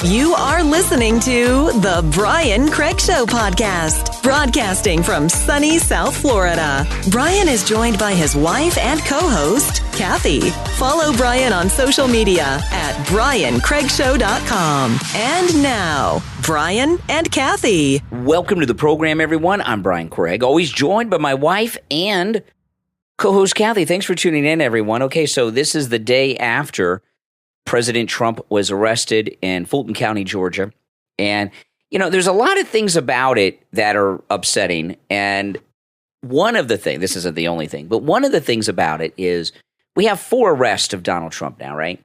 You are listening to the Brian Craig Show podcast, broadcasting from sunny South Florida. Brian is joined by his wife and co-host, Kathy. Follow Brian on social media at briancraigshow.com. And now, Brian and Kathy. Welcome to the program, everyone. I'm Brian Craig, always joined by my wife and co-host Kathy. Thanks for tuning in, everyone. Okay, so this is the day after President Trump was arrested in Fulton County, Georgia. And, you know, there's a lot of things about it that are upsetting. And one of the things, this isn't the only thing, but one of the things about it is we have 4 arrests of Donald Trump now, right?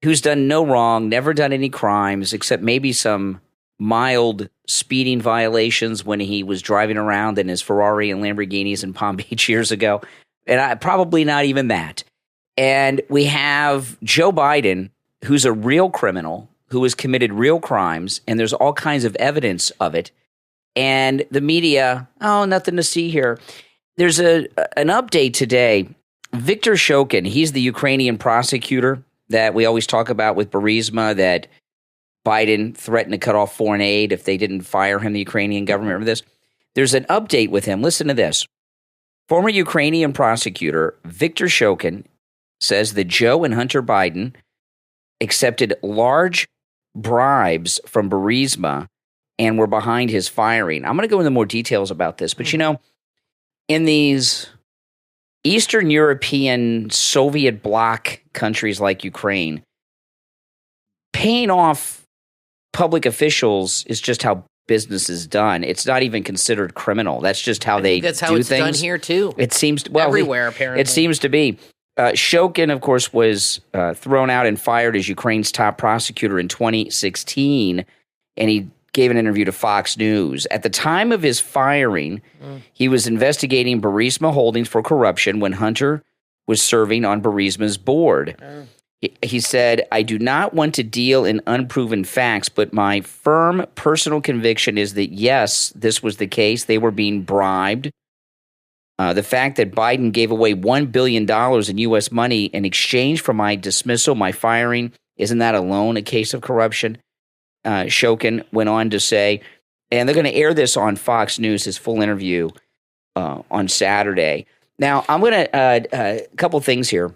Who's done no wrong, never done any crimes, except maybe some mild speeding violations when he was driving around in his Ferrari and Lamborghinis in Palm Beach years ago. And probably not even that. And we have Joe Biden, who's a real criminal, who has committed real crimes, and there's all kinds of evidence of it. And the media, nothing to see here. There's an update today. Viktor Shokin, he's the Ukrainian prosecutor that we always talk about with Burisma, that Biden threatened to cut off foreign aid if they didn't fire him, the Ukrainian government. Remember this? There's an update with him. Listen to this. Former Ukrainian prosecutor Viktor Shokin says that Joe and Hunter Biden accepted large bribes from Burisma and were behind his firing. I'm going to go into more details about this, but you know, in these Eastern European Soviet bloc countries like Ukraine, paying off public officials is just how business is done. It's not even considered criminal. That's just how they do things. That's how it's done here too. It seems everywhere apparently. It seems to be. Shokin, of course, was thrown out and fired as Ukraine's top prosecutor in 2016, and he gave an interview to Fox News. At the time of his firing, he was investigating Burisma Holdings for corruption when Hunter was serving on Burisma's board. He said, "I do not want to deal in unproven facts, but my firm personal conviction is that, yes, this was the case. They were being bribed. The fact that Biden gave away $1 billion in U.S. money in exchange for my dismissal, my firing, isn't that alone a case of corruption?" Shokin went on to say, and they're going to air this on Fox News, his full interview on Saturday. Now, I'm going to, a couple things here.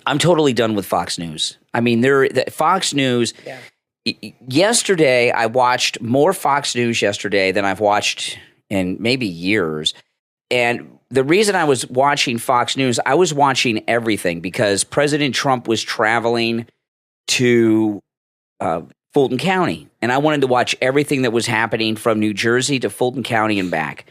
I'm totally done with Fox News. I mean, Fox News, yesterday, I watched more Fox News yesterday than I've watched in maybe years. And the reason I was watching Fox News, I was watching everything because President Trump was traveling to Fulton County. And I wanted to watch everything that was happening from New Jersey to Fulton County and back.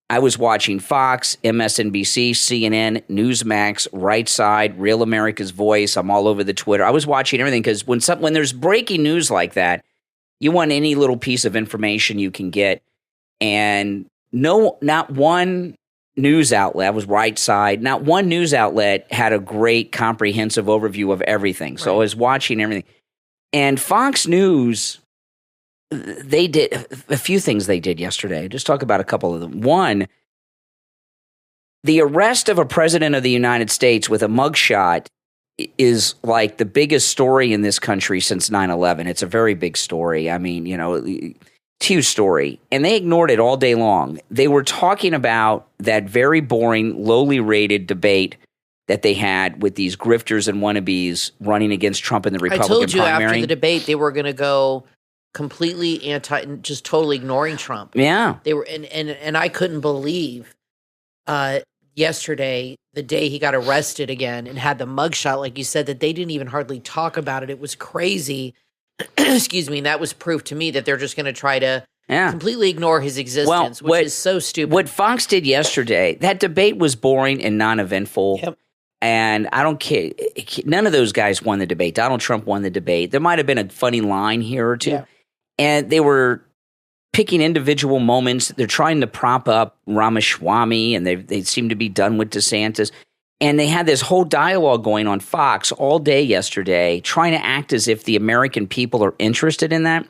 I was watching Fox, MSNBC, CNN, Newsmax, Right Side, Real America's Voice. I'm all over the Twitter. I was watching everything because when there's breaking news like that, you want any little piece of information you can get. And not one news outlet was Right Side. Not one news outlet had a great comprehensive overview of everything. So I was watching everything. And Fox News, they did a few things they did yesterday. Just talk about a couple of them. One, the arrest of a president of the United States with a mugshot is like the biggest story in this country since 9/11. It's a very big story. I mean, you know, it's a huge story. And they ignored it all day long. They were talking about that very boring, lowly rated debate that they had with these grifters and wannabes running against Trump in the Republican primary. I told you after the debate they were going to go completely just totally ignoring Trump. Yeah. They were, and I couldn't believe yesterday, the day he got arrested again and had the mugshot, like you said, that they didn't even hardly talk about it. It was crazy. Excuse me. And that was proof to me that they're just going to try to completely ignore his existence, which is so stupid. What Fox did yesterday, that debate was boring and non-eventful. Yep. And I don't care. None of those guys won the debate. Donald Trump won the debate. There might have been a funny line here or two. Yeah. And they were picking individual moments. They're trying to prop up Ramaswamy, and they seem to be done with DeSantis. And they had this whole dialogue going on Fox all day yesterday, trying to act as if the American people are interested in that.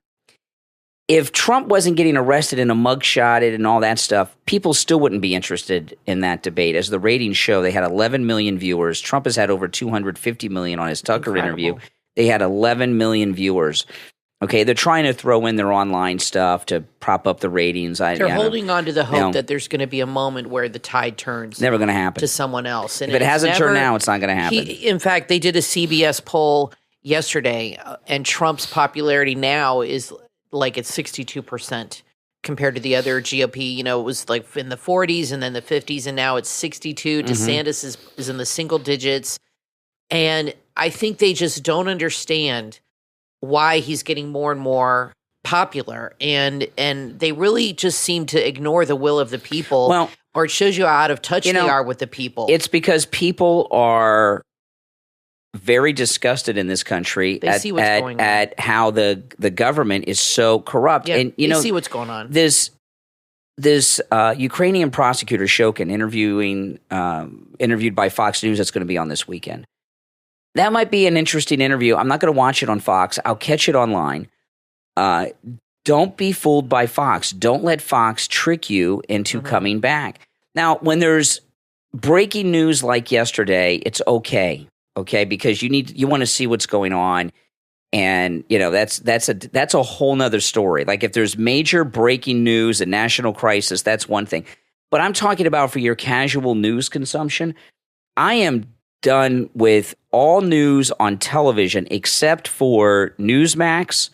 If Trump wasn't getting arrested and a mugshotted and all that stuff, people still wouldn't be interested in that debate. As the ratings show, they had 11 million viewers. Trump has had over 250 million on his Tucker interview. They had 11 million viewers. Okay, they're trying to throw in their online stuff to prop up the ratings. They're holding on to the hope that there's going to be a moment where the tide turns. Never going to happen to someone else. And if it hasn't turned now, it's not going to happen. In fact, they did a CBS poll yesterday, and Trump's popularity now is like at 62% compared to the other GOP. You know, it was like in the 40s and then the 50s, and now it's 62. DeSantis is in the single digits, and I think they just don't understand why he's getting more and more popular, and they really just seem to ignore the will of the people. Well, or it shows you how out of touch they are with the people. It's because people are very disgusted in this country at how the government is so corrupt. Yeah, and they see what's going on. This Ukrainian prosecutor Shokin interviewed by Fox News that's going to be on this weekend. That might be an interesting interview. I'm not going to watch it on Fox. I'll catch it online. Don't be fooled by Fox. Don't let Fox trick you into coming back. Now, when there's breaking news like yesterday, it's okay, because you want to see what's going on, and that's a whole nother story. Like if there's major breaking news, a national crisis, that's one thing. But I'm talking about for your casual news consumption. I am done with all news on television except for Newsmax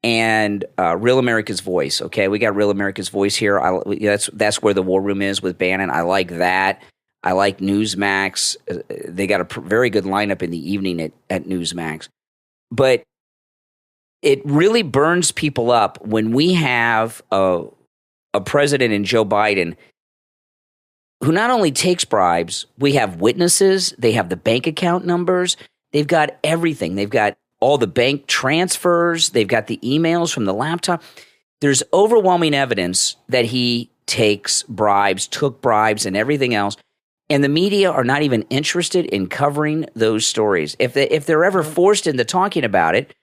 and Real America's Voice. Okay, we got Real America's Voice here. That's where the War Room is with Bannon. I like that. I like Newsmax. They got a very good lineup in the evening at Newsmax. But it really burns people up when we have a president in Joe Biden who not only takes bribes, we have witnesses, they have the bank account numbers, they've got everything. They've got all the bank transfers, they've got the emails from the laptop. There's overwhelming evidence that he took bribes and everything else. And the media are not even interested in covering those stories. If they're ever forced into talking about it,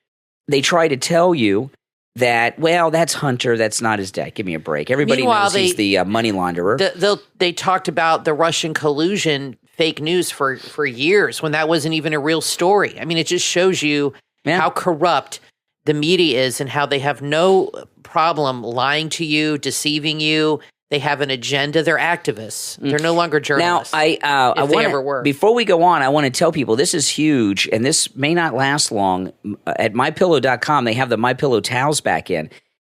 they try to tell you that, well, that's Hunter. That's not his dad. Give me a break. Everybody knows he's the money launderer. They talked about the Russian collusion fake news for years when that wasn't even a real story. I mean, it just shows you how corrupt the media is and how they have no problem lying to you, deceiving you. They have an agenda. They're activists. They're no longer journalists. Now, if they ever were. Before we go on, I want to tell people this is huge, and this may not last long. At MyPillow.com, they have the MyPillow towels back in.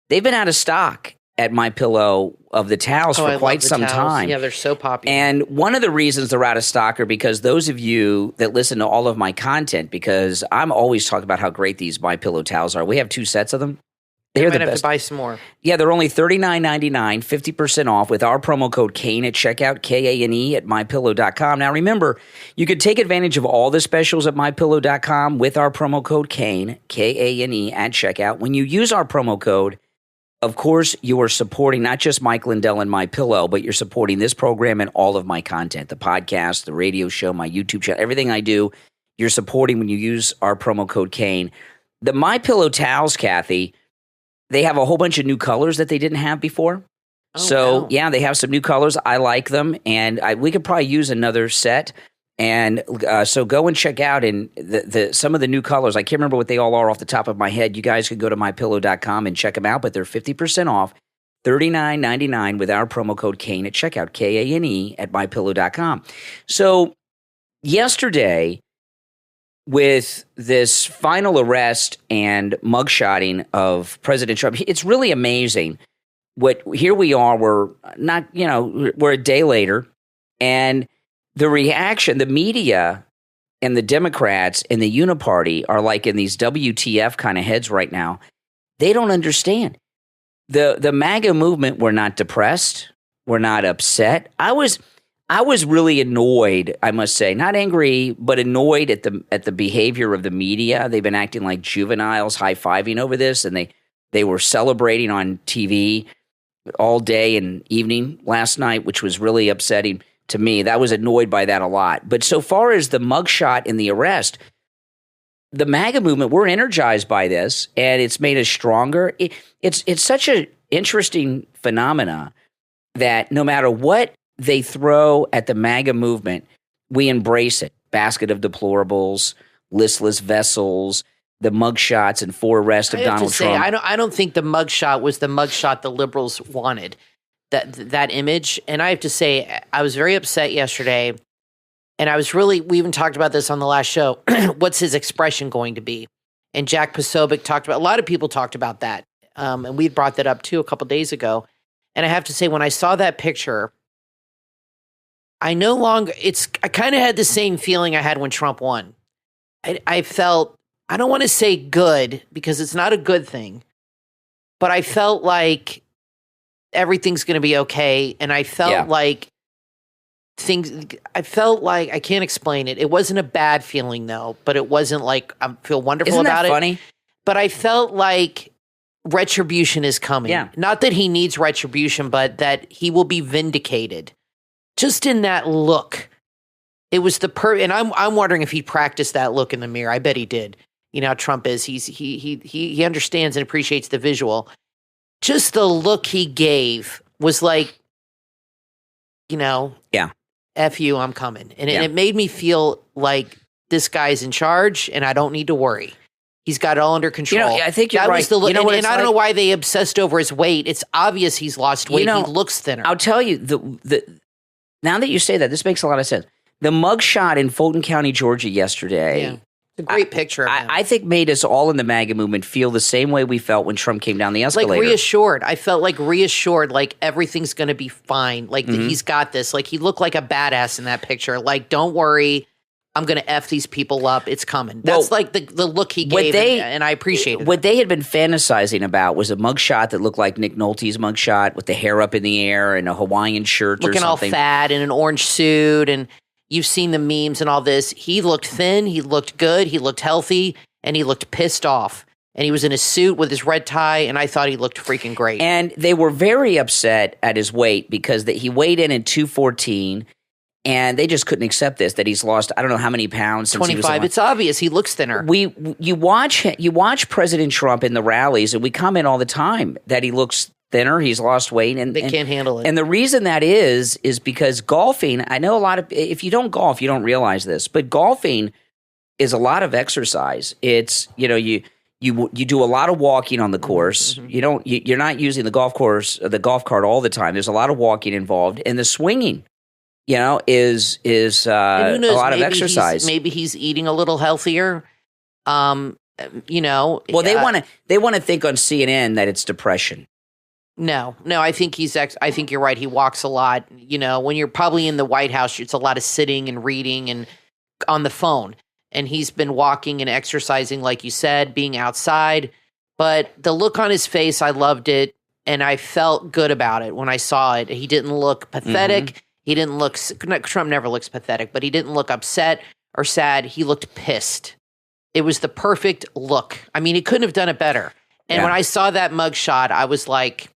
They've been out of stock at MyPillow of the towels for quite some time. Yeah, they're so popular. And one of the reasons they're out of stock are because those of you that listen to all of my content, because I'm always talking about how great these MyPillow towels are. We have 2 sets of them. They're the best. Have to buy some more. Yeah, they're only $39.99, 50% off with our promo code Kane at checkout, Kane at MyPillow.com. Now, remember, you could take advantage of all the specials at MyPillow.com with our promo code Kane, Kane at checkout. When you use our promo code, of course, you are supporting not just Mike Lindell and MyPillow, but you're supporting this program and all of my content, the podcast, the radio show, my YouTube channel, everything I do, you're supporting when you use our promo code Kane. The MyPillow towels, Kathy, they have a whole bunch of new colors that they didn't have before. Yeah, they have some new colors. I like them, and we could probably use another set. And so go and check out some of the new colors. I can't remember what they all are off the top of my head. You guys could go to MyPillow.com and check them out, but they're 50% off, $39.99 with our promo code Kane at checkout, Kane at MyPillow.com. So yesterday, with this final arrest and mugshotting of President Trump, it's really amazing. Here we are, we're a day later, and the reaction, the media and the Democrats and the Uniparty are like in these WTF kind of heads right now. They don't understand. The MAGA movement, we're not depressed, we're not upset. I was really annoyed, I must say, not angry, but annoyed at the behavior of the media. They've been acting like juveniles, high-fiving over this, and they were celebrating on TV all day and evening last night, which was really upsetting to me. That was annoyed by that a lot. But so far as the mugshot and the arrest, the MAGA movement, we're energized by this, and it's made us stronger. It's such an interesting phenomena that no matter what they throw at the MAGA movement, we embrace it. Basket of deplorables, listless vessels, the mugshots and for arrest of Donald Trump. I don't think the mugshot was the mugshot the liberals wanted. That image, and I have to say, I was very upset yesterday, and we even talked about this on the last show. What's his expression going to be? And Jack Posobiec a lot of people talked about that, and we brought that up too a couple days ago. And I have to say, when I saw that picture, I kind of had the same feeling I had when Trump won. I felt, I don't want to say good because it's not a good thing, but I felt like everything's going to be okay. And I felt like I can't explain it. It wasn't a bad feeling though, but it wasn't like I feel wonderful about it. Isn't that funny? But I felt like retribution is coming. Yeah. Not that he needs retribution, but that he will be vindicated. Just in that look. It was and I'm wondering if he practiced that look in the mirror. I bet he did. You know how Trump is. He understands and appreciates the visual. Just the look he gave was like, F you, I'm coming. And it made me feel like this guy's in charge and I don't need to worry. He's got it all under control. I think you're right. Was the look, and I don't know why they obsessed over his weight. It's obvious he's lost weight. He looks thinner. I'll tell you, now that you say that, this makes a lot of sense. The mugshot in Fulton County, Georgia yesterday. Yeah. It's a great picture of him. I think made us all in the MAGA movement feel the same way we felt when Trump came down the escalator. Like reassured. I felt like reassured, like everything's going to be fine. Like he's got this. Like he looked like a badass in that picture. Like, don't worry. I'm going to F these people up. It's coming. That's like the look he gave, and I appreciate it. What they had been fantasizing about was a mugshot that looked like Nick Nolte's mugshot with the hair up in the air and a Hawaiian shirt looking or something. Looking all fat in an orange suit, and you've seen the memes and all this. He looked thin, he looked good, he looked healthy, and he looked pissed off. And he was in a suit with his red tie, and I thought he looked freaking great. And they were very upset at his weight because he weighed in at 214. And they just couldn't accept this, that he's lost, I don't know how many pounds since 25. He was it's obvious. He looks thinner. You watch President Trump in the rallies, and we comment all the time that he looks thinner, he's lost weight. And they can't handle it. And the reason that is because golfing, I know a lot of, if you don't golf, you don't realize this, but golfing is a lot of exercise. It's, you do a lot of walking on the course. Mm-hmm. You're not using the golf cart all the time. There's a lot of walking involved, and the swinging. Is a lot of exercise. Maybe he's eating a little healthier. Well, they want to think on CNN that it's depression. No, I think I think you're right. He walks a lot. When you're probably in the White House, it's a lot of sitting and reading and on the phone. And he's been walking and exercising, like you said, being outside. But the look on his face, I loved it, and I felt good about it when I saw it. He didn't look pathetic. Mm-hmm. He didn't look – Trump never looks pathetic, but he didn't look upset or sad. He looked pissed. It was the perfect look. I mean, he couldn't have done it better. And when I saw that mugshot, I was like,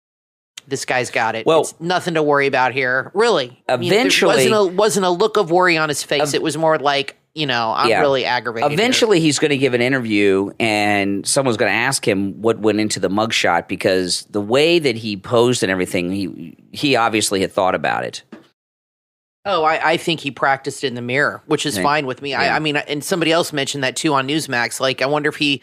this guy's got it. Well, it's nothing to worry about here. Really. Eventually – there wasn't a look of worry on his face. It was more like, I'm really aggravated. Eventually he's going to give an interview, and someone's going to ask him what went into the mugshot, because the way that he posed and everything, he obviously had thought about it. Oh, I think he practiced in the mirror, which is fine with me. Yeah. I mean, and somebody else mentioned that too on Newsmax. Like, I wonder if he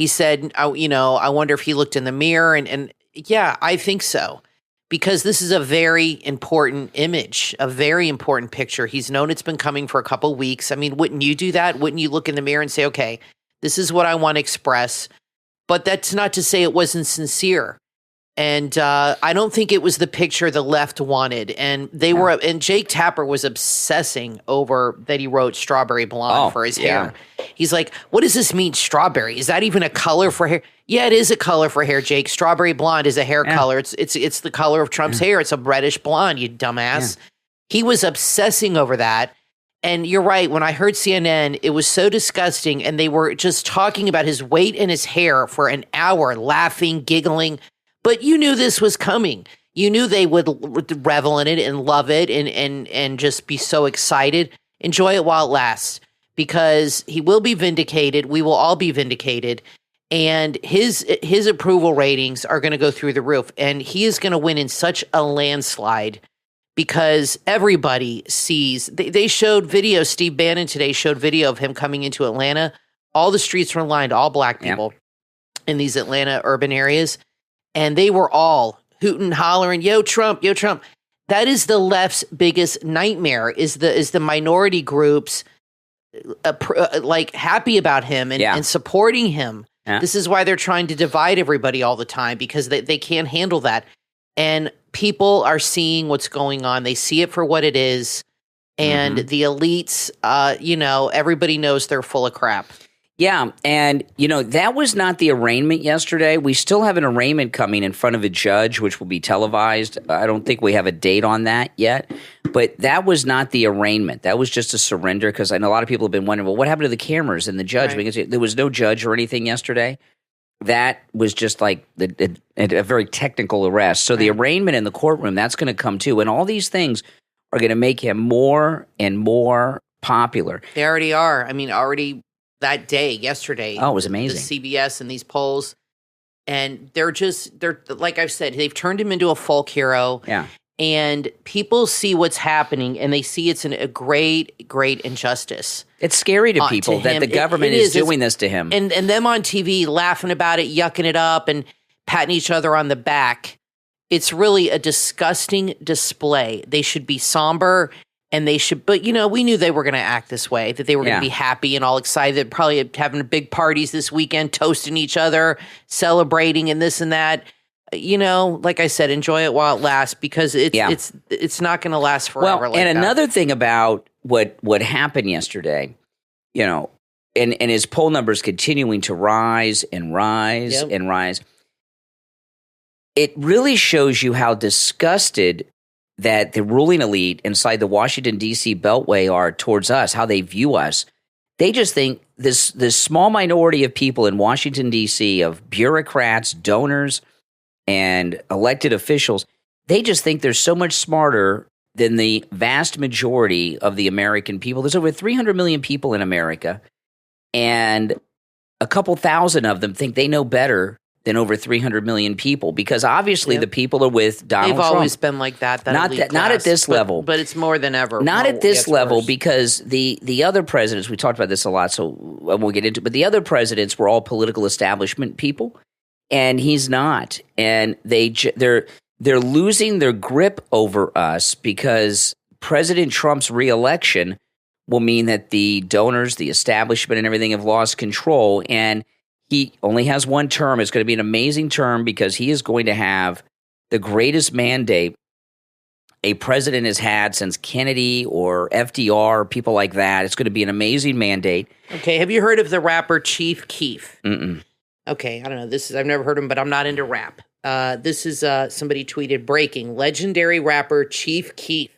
said, I wonder if he looked in the mirror. And yeah, I think so. Because this is a very important image, a very important picture. He's known it's been coming for a couple weeks. I mean, wouldn't you do that? Wouldn't you look in the mirror and say, okay, this is what I want to express? But that's not to say it wasn't sincere. And I don't think it was the picture the left wanted. And and Jake Tapper was obsessing over that he wrote strawberry blonde for his hair. He's like, what does this mean, strawberry? Is that even a color for hair? Yeah, it is a color for hair, Jake. Strawberry blonde is a hair color. It's the color of Trump's hair. It's a reddish blonde, you dumbass. Yeah. He was obsessing over that. And you're right. When I heard CNN, it was so disgusting. And they were just talking about his weight and his hair for an hour, laughing, giggling. But you knew this was coming. You knew they would revel in it and love it and just be so excited. Enjoy it while it lasts, because he will be vindicated. We will all be vindicated. And his approval ratings are going to go through the roof. And he is going to win in such a landslide, because everybody sees. They showed video. Steve Bannon today showed video of him coming into Atlanta all the streets were lined, all black people in these Atlanta urban areas. And they were all hooting, hollering, yo, Trump, yo, Trump. That is the left's biggest nightmare is the minority groups like happy about him and supporting him. Yeah. This is why they're trying to divide everybody all the time because they can't handle that. And people are seeing what's going on. They see it for what it is. And the elites, everybody knows they're full of crap. Yeah. And, that was not the arraignment yesterday. We still have an arraignment coming in front of a judge, which will be televised. I don't think we have a date on that yet. But that was not the arraignment. That was just a surrender because I know a lot of people have been wondering, well, what happened to the cameras and the judge? Right. Because there was no judge or anything yesterday. That was just like a very technical arrest. So the arraignment in the courtroom, that's going to come too. And all these things are going to make him more and more popular. They already are. I mean, already that day, yesterday. Oh, it was amazing. The CBS and these polls. And they're like I've said, they've turned him into a folk hero. Yeah. And people see what's happening and they see it's a great, great injustice. It's scary to people that the government is doing this to him. And them on TV laughing about it, yucking it up and patting each other on the back. It's really a disgusting display. They should be somber and but we knew they were going to act this way, that they were going to be happy and all excited, probably having big parties this weekend, toasting each other, celebrating and this and that. Like I said, enjoy it while it lasts because it's not going to last forever. Well, and another thing about what happened yesterday, and his poll numbers continuing to rise and rise and rise. It really shows you how disgusted that the ruling elite inside the Washington, D.C. Beltway are towards us, how they view us. They just think this small minority of people in Washington, D.C., of bureaucrats, donors, and elected officials, they just think they're so much smarter than the vast majority of the American people. There's over 300 million people in America, and a couple thousand of them think they know better than over 300 million people because obviously the people are with Donald Trump. They've always been like that. Not at this level. But it's more than ever. Not at this level because the other presidents, we talked about this a lot, so I won't get into it, but the other presidents were all political establishment people, and he's not. And they're losing their grip over us because President Trump's reelection will mean that the donors, the establishment, and everything have lost control, and he only has one term. It's going to be an amazing term because he is going to have the greatest mandate a president has had since Kennedy or FDR or people like that. It's going to be an amazing mandate. Okay, have you heard of the rapper Chief Keef? Mm-mm. Okay, I don't know. I've never heard of him, but I'm not into rap. This is somebody tweeted, breaking, legendary rapper Chief Keef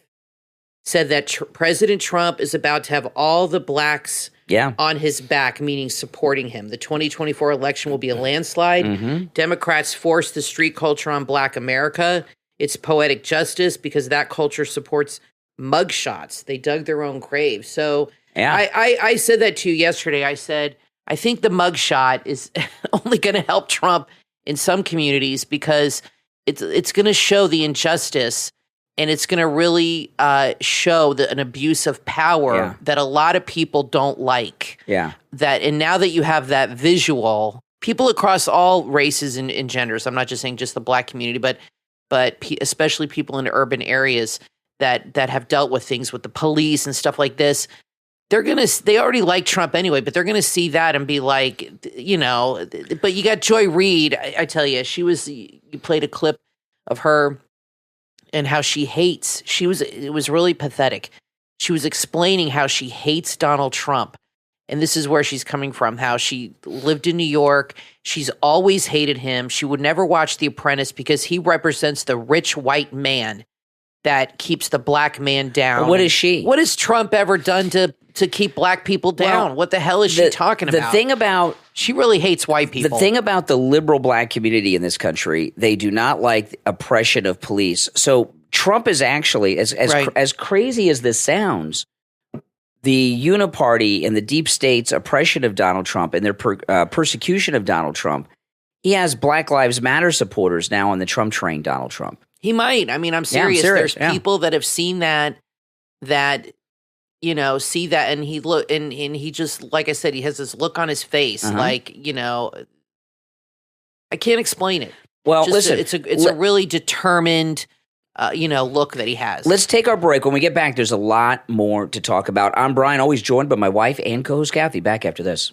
said that President Trump is about to have all the blacks on his back, meaning supporting him. The 2024 election will be a landslide. Mm-hmm. Democrats force the street culture on Black America. It's poetic justice because that culture supports mugshots. They dug their own grave. So I said that to you yesterday. I said, I think the mugshot is only going to help Trump in some communities because it's going to show the injustice. And it's going to really show an abuse of power that a lot of people don't like. Yeah. And now that you have that visual, people across all races and genders, I'm not just saying just the Black community, but especially people in urban areas that have dealt with things with the police and stuff like this, they already like Trump anyway, but they're going to see that and be like, but you got Joy Reid. I tell you, you played a clip of her and how she hates. It was really pathetic. She was explaining how she hates Donald Trump. And this is where she's coming from, how she lived in New York. She's always hated him. She would never watch The Apprentice because he represents the rich white man that keeps the black man down. Well, what is she? What has Trump ever done to keep black people down? Well, what the hell is she talking about? The thing about... She really hates white people. The thing about the liberal black community in this country, they do not like oppression of police. So Trump is actually, as crazy as this sounds, the uniparty and the deep state's oppression of Donald Trump and their persecution of Donald Trump, he has Black Lives Matter supporters now on the Trump train, Donald Trump. He might. I mean, I'm serious. There's people that have seen that see that, and he and he just, like I said, he has this look on his face, like, I can't explain it. Well, just listen, it's a really determined, look that he has. Let's take our break. When we get back, there's a lot more to talk about. I'm Brian, always joined by my wife and co-host Kathy. Back after this.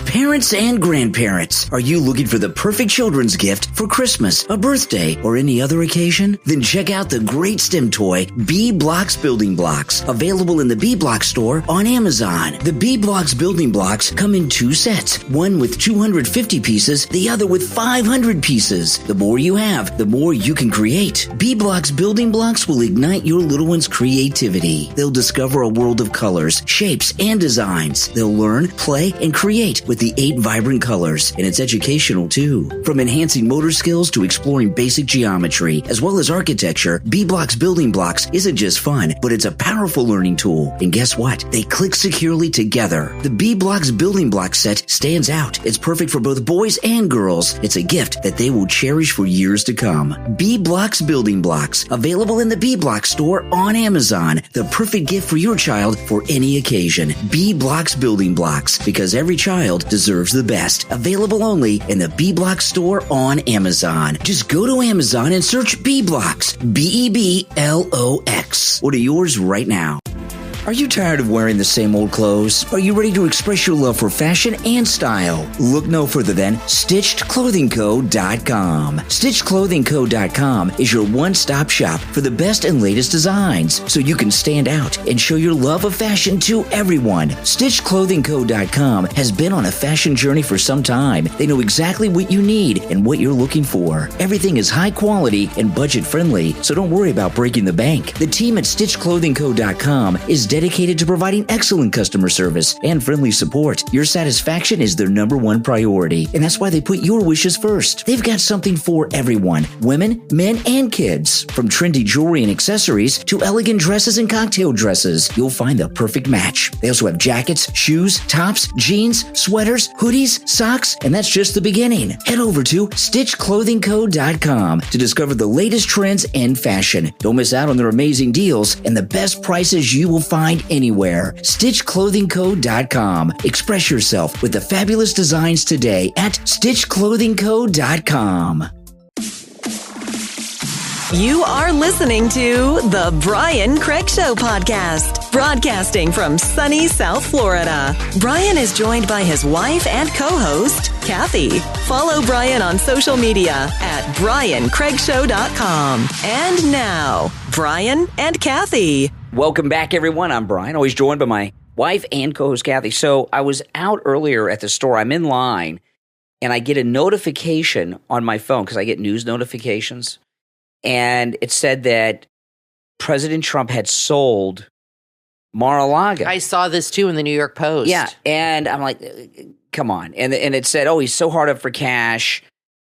Parents and grandparents, are you looking for the perfect children's gift for Christmas, a birthday, or any other occasion? Then check out the great STEM toy, B-Blocks Building Blocks, available in the B-Block store on Amazon. The B-Blocks Building Blocks come in 2 sets, one with 250 pieces, the other with 500 pieces. The more you have, the more you can create. B-Blocks Building Blocks will ignite your little one's creativity. They'll discover a world of colors, shapes, and designs. They'll learn, play, and create with the 8 vibrant colors, and it's educational too. From enhancing motor skills to exploring basic geometry, as well as architecture, B-Blocks Building Blocks isn't just fun, but it's a powerful learning tool. And guess what? They click securely together. The B-Blocks Building Block set stands out. It's perfect for both boys and girls. It's a gift that they will cherish for years to come. B-Blocks Building Blocks, available in the B-Block store on Amazon. The perfect gift for your child for any occasion. B-Blocks Building Blocks, because every child deserves the best. Available only in the B-Block store on Amazon. Just go to Amazon and search B-Blocks. B-E-B-L-O-X. Order yours right now. Are you tired of wearing the same old clothes? Are you ready to express your love for fashion and style? Look no further than StitchedClothingCo.com. StitchedClothingCo.com is your one-stop shop for the best and latest designs, so you can stand out and show your love of fashion to everyone. StitchedClothingCo.com has been on a fashion journey for some time. They know exactly what you need and what you're looking for. Everything is high quality and budget friendly, so don't worry about breaking the bank. The team at StitchedClothingCo.com is dedicated to providing excellent customer service and friendly support. Your satisfaction is their number one priority, and that's why they put your wishes first. They've got something for everyone, women, men, and kids. From trendy jewelry and accessories to elegant dresses and cocktail dresses, you'll find the perfect match. They also have jackets, shoes, tops, jeans, sweaters, hoodies, socks, and that's just the beginning. Head over to StitchedClothingCo.com to discover the latest trends and fashion. Don't miss out on their amazing deals and the best prices you will find anywhere. StitchedClothingCo.com. Express yourself with the fabulous designs today at StitchedClothingCo.com. You are listening to the Brian Craig Show podcast, broadcasting from sunny South Florida. Brian is joined by his wife and co-host, Kathy. Follow Brian on social media at BrianCraigShow.com. And now, Brian and Kathy. Welcome back, everyone. I'm Brian, always joined by my wife and co-host Kathy. So I was out earlier at the store. I'm in line, and I get a notification on my phone because I get news notifications. And it said that President Trump had sold Mar-a-Lago. I saw this too in the New York Post. Yeah, and I'm like, come on. And it said, oh, he's so hard up for cash.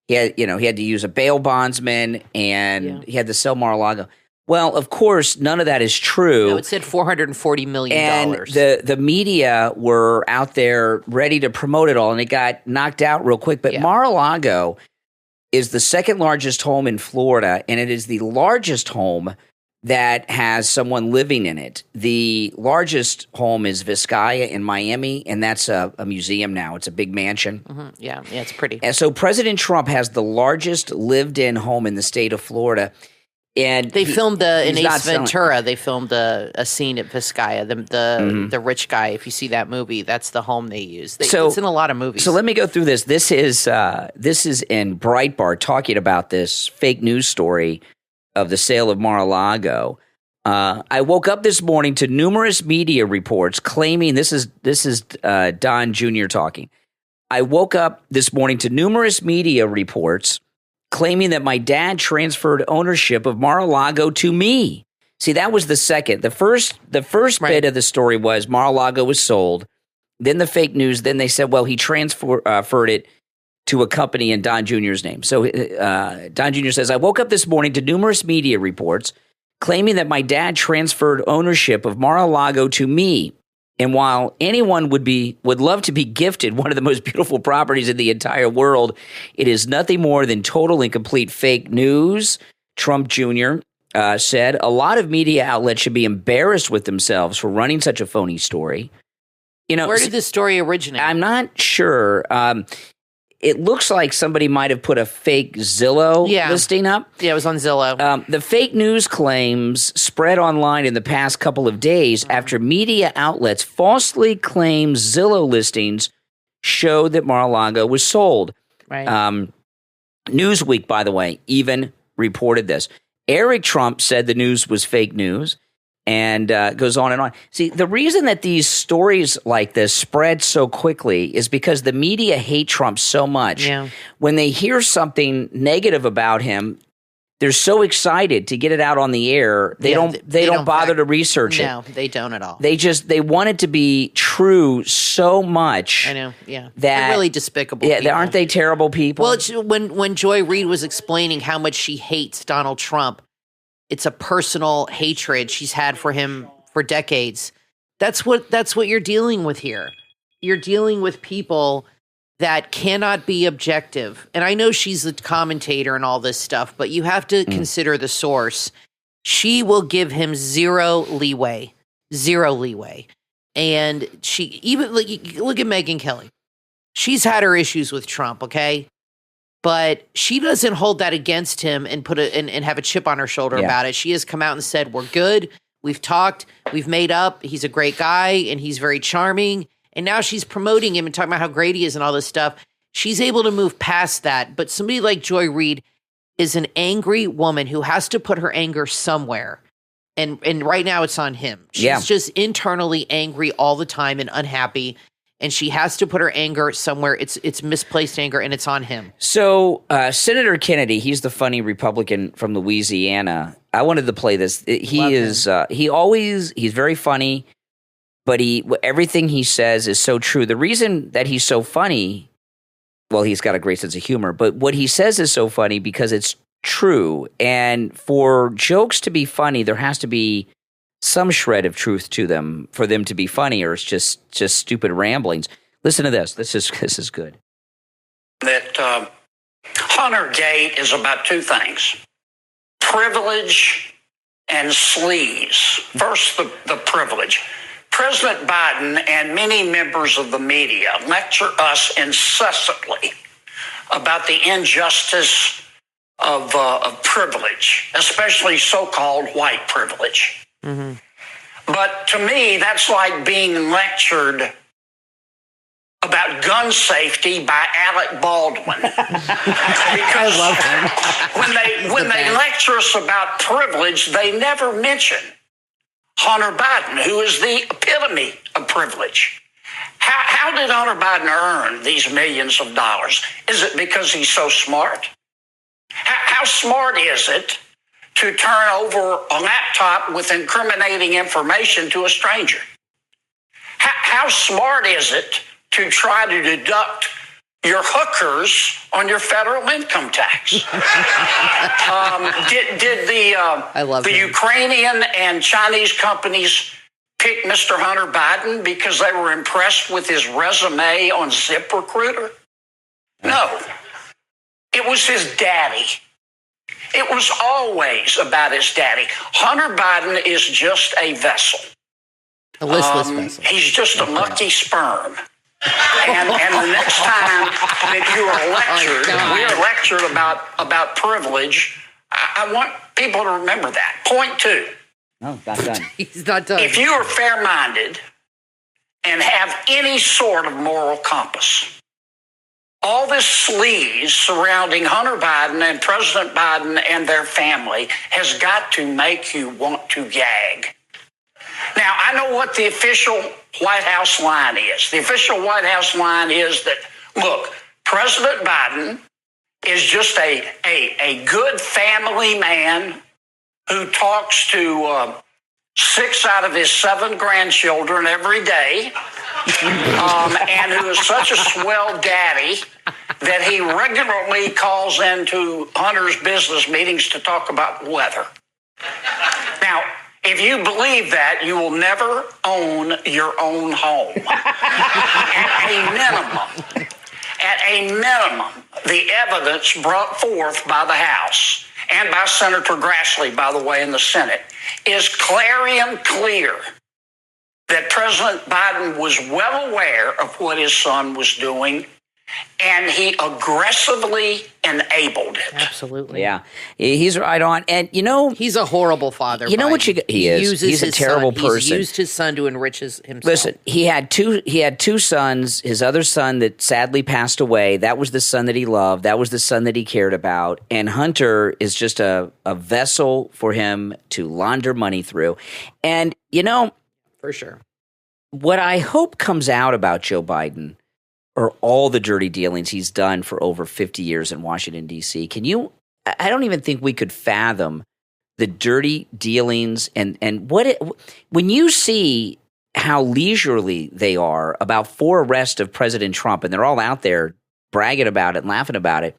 He had to use a bail bondsman, and he had to sell Mar-a-Lago. Well, of course, none of that is true. No, it said $440 million. And the media were out there ready to promote it all, and it got knocked out real quick. But Mar-a-Lago is the second largest home in Florida, and it is the largest home that has someone living in it. The largest home is Vizcaya in Miami, and that's a museum now. It's a big mansion. Mm-hmm. Yeah, it's pretty. And so President Trump has the largest lived-in home in the state of Florida. And they filmed in Ace Ventura. They filmed a scene at Vizcaya. The rich guy. If you see that movie, that's the home they use. It's in a lot of movies. So let me go through this. This is in Breitbart talking about this fake news story of the sale of Mar-a-Lago. I woke up this morning to numerous media reports claiming this is Don Jr. talking. I woke up this morning to numerous media reports claiming that my dad transferred ownership of Mar-a-Lago to me. See, that was the second. The first bit of the story was Mar-a-Lago was sold. Then the fake news. Then they said, well, he transferred it to a company in Don Jr.'s name. So Don Jr. says, I woke up this morning to numerous media reports claiming that my dad transferred ownership of Mar-a-Lago to me. And while anyone would love to be gifted one of the most beautiful properties in the entire world, it is nothing more than total and complete fake news. Trump Jr. said a lot of media outlets should be embarrassed with themselves for running such a phony story. Where did this story originate? I'm not sure. It looks like somebody might have put a fake Zillow listing up. Yeah, it was on Zillow. The fake news claims spread online in the past couple of days after media outlets falsely claimed Zillow listings showed that Mar-a-Lago was sold. Right. Newsweek, by the way, even reported this. Eric Trump said the news was fake news. And goes on and on. See, the reason that these stories like this spread so quickly is because the media hate Trump so much. Yeah. When they hear something negative about him, they're so excited to get it out on the air. They don't bother to research it. No, they don't at all. They want it to be true so much. I know. Yeah, they're really despicable. Yeah, people. aren't they terrible people? Well, when Joy Reid was explaining how much she hates Donald Trump. It's a personal hatred she's had for him for decades. That's what you're dealing with here. You're dealing with people that cannot be objective. And I know she's the commentator and all this stuff, but you have to consider the source. She will give him zero leeway. And she even look at Megyn Kelly. She's had her issues with Trump, okay? But she doesn't hold that against him and and have a chip on her shoulder about it. She has come out and said, we're good. We've talked. We've made up. He's a great guy and he's very charming. And now she's promoting him and talking about how great he is and all this stuff. She's able to move past that. But somebody like Joy Reid is an angry woman who has to put her anger somewhere. And right now it's on him. She's just internally angry all the time and unhappy. And she has to put her anger somewhere. It's misplaced anger, and it's on him. So Senator Kennedy, he's the funny Republican from Louisiana. I wanted to play this. He's very funny, but everything he says is so true. The reason that he's so funny, well, he's got a great sense of humor, but what he says is so funny because it's true. And for jokes to be funny, there has to be some shred of truth to them for them to be funny, or it's just stupid ramblings. Listen to this. This is good. That Hunter Gate is about two things: privilege and sleaze. First, the privilege. President Biden and many members of the media lecture us incessantly about the injustice of privilege, especially so-called white privilege. Mm-hmm. But to me, that's like being lectured about gun safety by Alec Baldwin. I love him. when they lecture us about privilege, they never mention Hunter Biden, who is the epitome of privilege. How did Hunter Biden earn these millions of dollars? Is it because he's so smart? How smart is it to turn over a laptop with incriminating information to a stranger? How smart is it to try to deduct your hookers on your federal income tax? Did the Ukrainian and Chinese companies pick Mr. Hunter Biden because they were impressed with his resume on ZipRecruiter? No. It was his daddy. It was always about his daddy. Hunter Biden is just a vessel. A listless vessel. He's just a lucky sperm. And the next time that you are lectured about privilege, I want people to remember that. Point two. Oh, not done. He's not done. If you are fair-minded and have any sort of moral compass, all this sleaze surrounding Hunter Biden and President Biden and their family has got to make you want to gag. Now, I know what the official White House line is. The official White House line is that, look, President Biden is just a good family man who talks to 6 out of his 7 grandchildren every day, and who is such a swell daddy that he regularly calls into Hunter's business meetings to talk about weather. Now, if you believe that, you will never own your own home. At a minimum, the evidence brought forth by the House and by Senator Grassley, by the way, in the Senate, is clarion clear that President Biden was well aware of what his son was doing, and he aggressively enabled it. Absolutely. Yeah. He's right on. And, he's a horrible father. You know what he is? He's a terrible person. He's used his son to enrich himself. Listen, he had two sons. His other son that sadly passed away, that was the son that he loved. That was the son that he cared about. And Hunter is just a vessel for him to launder money through. And, for sure, what I hope comes out about Joe Biden or all the dirty dealings he's done for over 50 years in Washington, D.C. I don't even think we could fathom the dirty dealings and when you see how leisurely they are about 4 arrests of President Trump, and they're all out there bragging about it and laughing about it.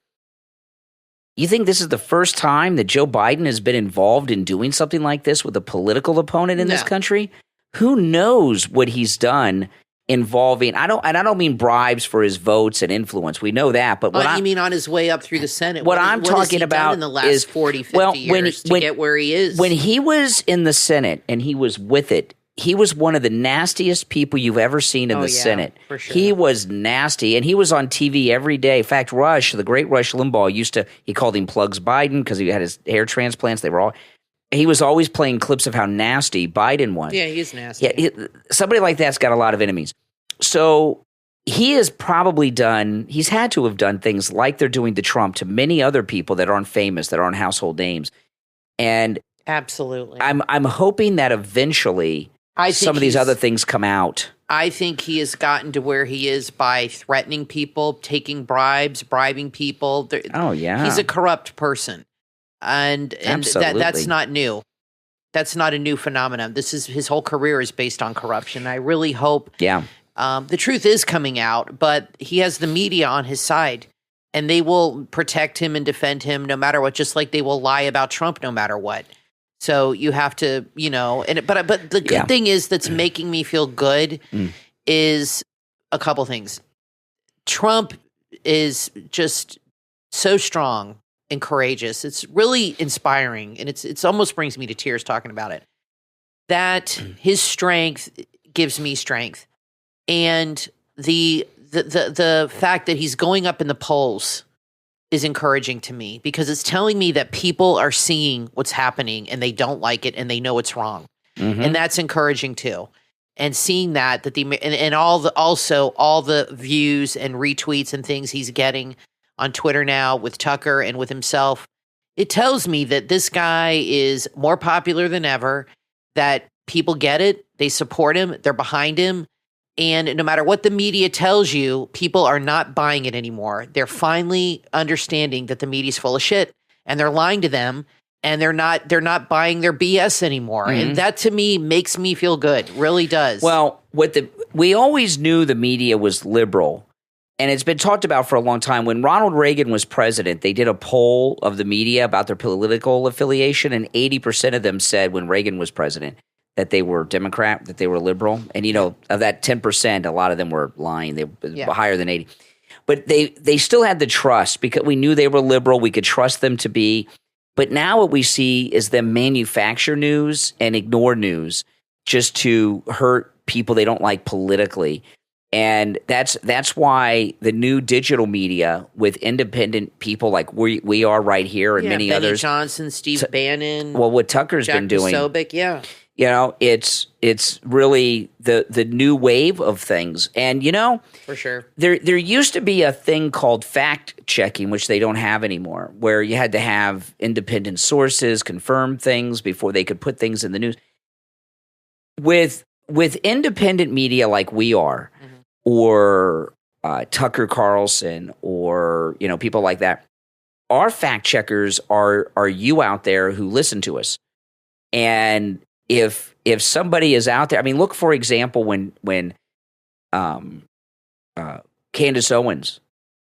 You think this is the first time that Joe Biden has been involved in doing something like this with a political opponent in this country? Who knows what he's done involving, I don't mean bribes for his votes and influence. We know that, but what you mean on his way up through the Senate? What I'm talking about in the last 40, 50 years to get where he is. When he was in the Senate and he was with it, he was one of the nastiest people you've ever seen in the Senate. For sure. He was nasty, and he was on TV every day. In fact, the great Rush Limbaugh he called him Plugs Biden because he had his hair transplants. He was always playing clips of how nasty Biden was. Yeah, he's nasty. Yeah, somebody like that's got a lot of enemies. So he has probably he's had to have done things like they're doing to Trump to many other people that aren't famous, that aren't household names. And absolutely, I'm hoping that eventually some of these other things come out. I think he has gotten to where he is by threatening people, taking bribes, bribing people. Oh, yeah. He's a corrupt person. And that's not new. That's not a new phenomenon. His whole career is based on corruption. I really hope the truth is coming out, but he has the media on his side, and they will protect him and defend him no matter what, just like they will lie about Trump no matter what. So you have to, but the good thing is that's making me feel good is a couple things. Trump is just so strong and courageous. It's really inspiring, and it's almost brings me to tears talking about it. That his strength gives me strength, and the fact that he's going up in the polls is encouraging to me because it's telling me that people are seeing what's happening and they don't like it and they know it's wrong, and that's encouraging too. And seeing that all the views and retweets and things he's getting on Twitter now with Tucker and with himself, it tells me that this guy is more popular than ever, that people get it, they support him, they're behind him, and no matter what the media tells you, people are not buying it anymore. They're finally understanding that the media's full of shit, and they're lying to them, and they're not buying their BS anymore. And that to me makes me feel good, really does. Well, we always knew the media was liberal. And it's been talked about for a long time. When Ronald Reagan was president, they did a poll of the media about their political affiliation, and 80% of them said when Reagan was president that they were Democrat, that they were liberal. And, of that 10%, a lot of them were lying. They were higher than 80. But they still had the trust because we knew they were liberal. We could trust them to be. But now what we see is them manufacture news and ignore news just to hurt people they don't like politically. And that's why the new digital media with independent people like we are right here and many Benny others. Johnson, Steve Bannon. Well, what Tucker's Jack been doing. Posobiec, It's really the new wave of things. And, for sure. There used to be a thing called fact checking, which they don't have anymore, where you had to have independent sources confirm things before they could put things in the news. With independent media like we are, or Tucker Carlson, or people like that, our fact checkers are you out there who listen to us. And if somebody is out there, look for example when Candace Owens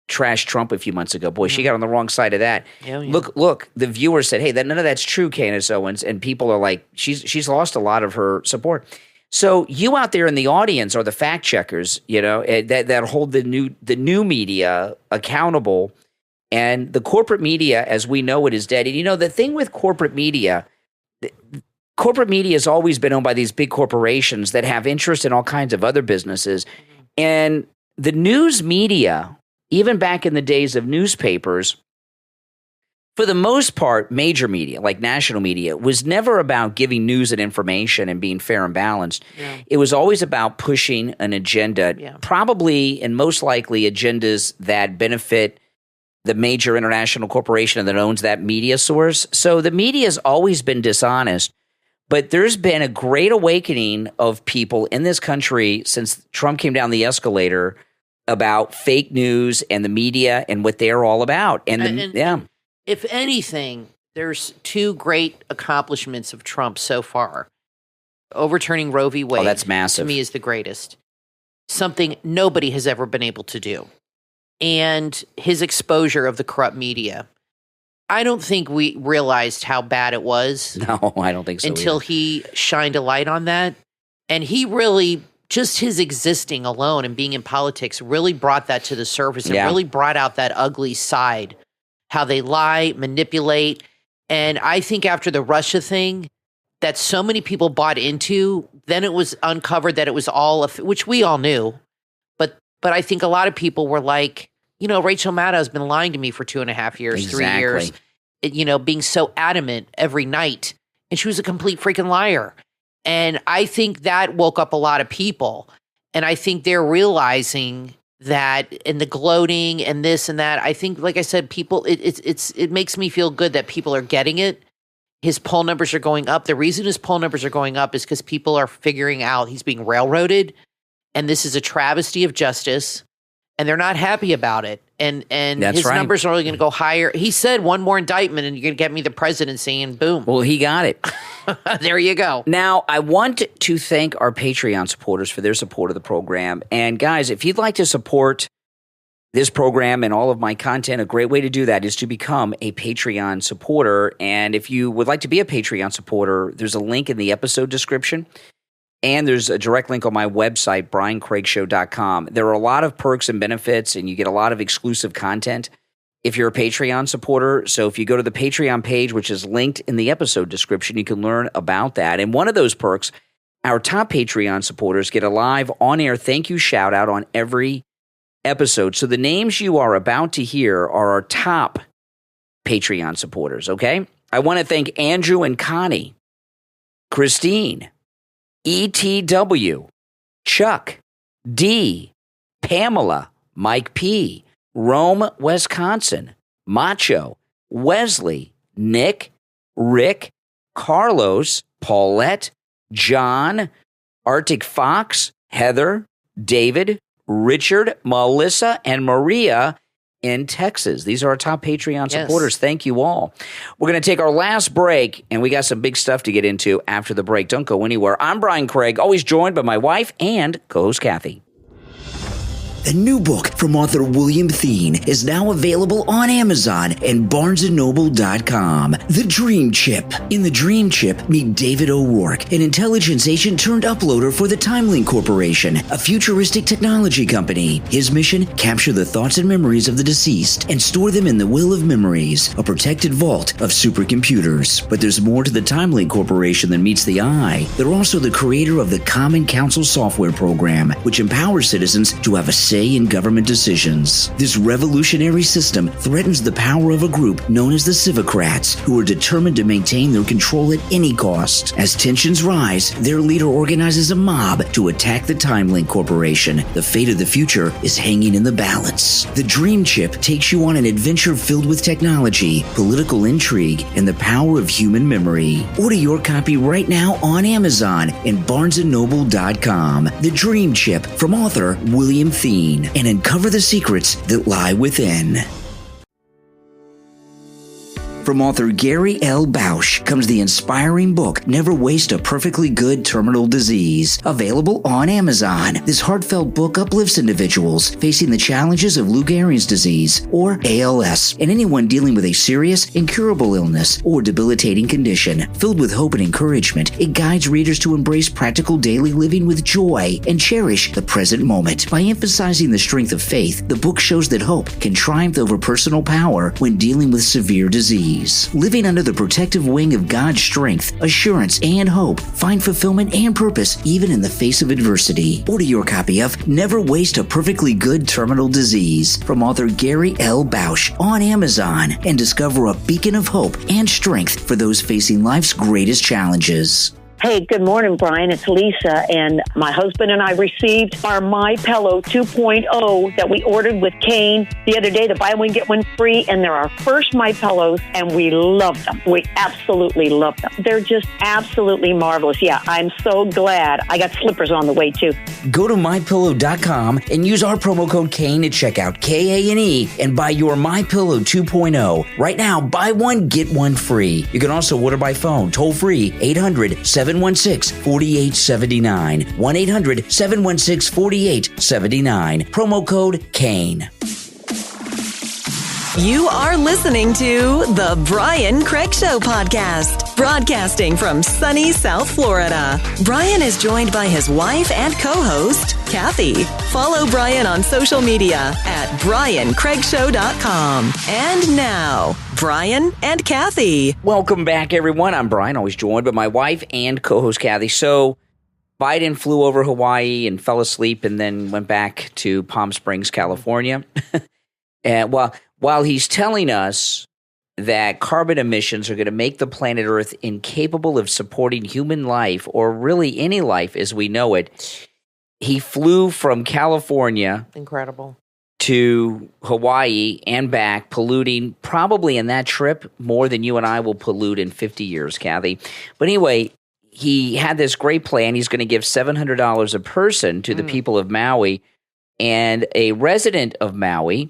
trashed Trump a few months ago. Boy, she got on the wrong side of that. Yeah. Look, the viewers said, "Hey, none of that's true, Candace Owens," and people are like, she's lost a lot of her support. So you out there in the audience are the fact checkers, that hold the new media accountable And the corporate media, as we know it, is dead. And the thing with corporate media has always been owned by these big corporations that have interest in all kinds of other businesses. And the news media, even back in the days of newspapers, for the most part, major media, like national media, was never about giving news and information and being fair and balanced. Yeah. It was always about pushing an agenda, probably and most likely agendas that benefit the major international corporation that owns that media source. So the media has always been dishonest, but there's been a great awakening of people in this country since Trump came down the escalator about fake news and the media and what they're all about. If anything, there's two great accomplishments of Trump so far. Overturning Roe v. Wade, that's massive. To me, is the greatest. Something nobody has ever been able to do. And his exposure of the corrupt media. I don't think we realized how bad it was. No, I don't think so. Until he shined a light on that. And he really, just his existing alone and being in politics really brought that to the surface and really brought out that ugly side. How they lie, manipulate. And I think after the Russia thing that so many people bought into, then it was uncovered that it was all, which we all knew. But I think a lot of people were like, Rachel Maddow has been lying to me for 2.5 years, 3 years, being so adamant every night. And she was a complete freaking liar. And I think that woke up a lot of people. And I think they're realizing that and the gloating and this and that. I think, like I said, people, it makes me feel good that people are getting it. His poll numbers are going up. The reason his poll numbers are going up is because people are figuring out he's being railroaded, and this is a travesty of justice, and they're not happy about it. And his numbers are only going to go higher. He said one more indictment, and you're going to get me the presidency, and boom. Well, he got it. There you go. Now, I want to thank our Patreon supporters for their support of the program. And guys, if you'd like to support this program and all of my content, a great way to do that is to become a Patreon supporter. And if you would like to be a Patreon supporter, there's a link in the episode description. And there's a direct link on my website, briancraigshow.com. There are a lot of perks and benefits, and you get a lot of exclusive content if you're a Patreon supporter. So if you go to the Patreon page, which is linked in the episode description, you can learn about that. And one of those perks, our top Patreon supporters get a live on-air thank you shout-out on every episode. So the names you are about to hear are our top Patreon supporters, okay? I want to thank Andrew and Connie, Christine, ETW, Chuck, D, Pamela, Mike P, Rome, Wisconsin, Macho, Wesley, Nick, Rick, Carlos, Paulette, John, Arctic Fox, Heather, David, Richard, Melissa, and Maria in Texas. These are our top Patreon supporters. Thank you all. We're going to take our last break, and we got some big stuff to get into after the break. Don't go anywhere. I'm Brian Craig, always joined by my wife and co-host Kathy. The new book from author William Thien is now available on Amazon and BarnesandNoble.com. The Dream Chip. In The Dream Chip, meet David O'Rourke, an intelligence agent turned uploader for the Timelink Corporation, a futuristic technology company. His mission, capture the thoughts and memories of the deceased and store them in the Will of Memories, a protected vault of supercomputers. But there's more to the Timelink Corporation than meets the eye. They're also the creator of the Common Council software program, which empowers citizens to have a say in government decisions. This revolutionary system threatens the power of a group known as the Civocrats, who are determined to maintain their control at any cost. As tensions rise, their leader organizes a mob to attack the Timelink Corporation. The fate of the future is hanging in the balance. The Dream Chip takes you on an adventure filled with technology, political intrigue, and the power of human memory. Order your copy right now on Amazon and BarnesandNoble.com. The Dream Chip from author William Thien, and uncover the secrets that lie within. From author Gary L. Bausch comes the inspiring book, Never Waste a Perfectly Good Terminal Disease, available on Amazon. This heartfelt book uplifts individuals facing the challenges of Lou Gehrig's disease, or ALS, and anyone dealing with a serious, incurable illness or debilitating condition. Filled with hope and encouragement, it guides readers to embrace practical daily living with joy and cherish the present moment. By emphasizing the strength of faith, the book shows that hope can triumph over personal power when dealing with severe disease. Living under the protective wing of God's strength, assurance, and hope, find fulfillment and purpose even in the face of adversity. Order your copy of Never Waste a Perfectly Good Terminal Disease from author Gary L. Bausch on Amazon and discover a beacon of hope and strength for those facing life's greatest challenges. Hey, good morning, Brian. It's Lisa, and my husband and I received our My Pillow 2.0 that we ordered with Kane the other day, the buy one, get one free, and they're our first My Pillows, and we love them. We absolutely love them. They're just absolutely marvelous. Yeah, I'm so glad. I got slippers on the way, too. Go to MyPillow.com and use our promo code Kane at checkout, K-A-N-E, and buy your My Pillow 2.0. Right now, buy one, get one free. You can also order by phone, toll-free, 800-716-4879. 1-800-716-4879. Promo code Kane. You are listening to the Brian Craig Show podcast, broadcasting from sunny South Florida. Brian is joined by his wife and co-host, Kathy. Follow Brian on social media at briancraigshow.com. And now, Brian and Kathy. Welcome back, everyone. I'm Brian, always joined by my wife and co-host, Kathy. So Biden flew over Hawaii and fell asleep and then went back to Palm Springs, California. And while he's telling us that carbon emissions are going to make the planet Earth incapable of supporting human life, or really any life as we know it, he flew from California to Hawaii and back, polluting probably in that trip more than you and I will pollute in 50 years, Kathy. But anyway, he had this great plan. He's going to give $700 a person to the people of Maui, and a resident of Maui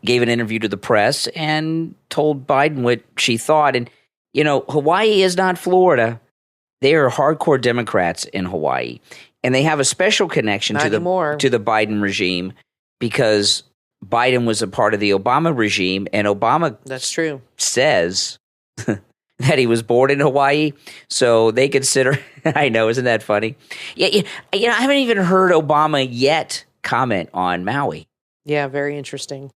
gave an interview to the press and told Biden what she thought. And, you know, Hawaii is not Florida. They are hardcore Democrats in Hawaii. And they have a special connection to the Biden regime because Biden was a part of the Obama regime. And Obama says that he was born in Hawaii. So they consider, I know, isn't that funny? Yeah, you know, I haven't even heard Obama yet comment on Maui. Yeah, very interesting.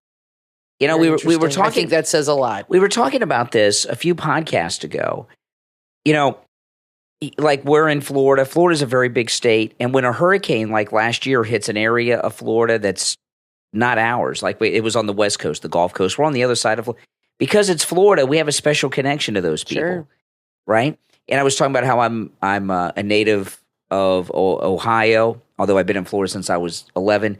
You know, we were talking. I think that says a lot. We were talking about this a few podcasts ago. You know, like we're in Florida. Florida's a very big state, and when a hurricane like last year hits an area of Florida that's not ours, like it was on the West Coast, the Gulf Coast, we're on the other side of Florida. Because it's Florida, we have a special connection to those people, right? And I was talking about how I'm a native of Ohio, although I've been in Florida since I was 11.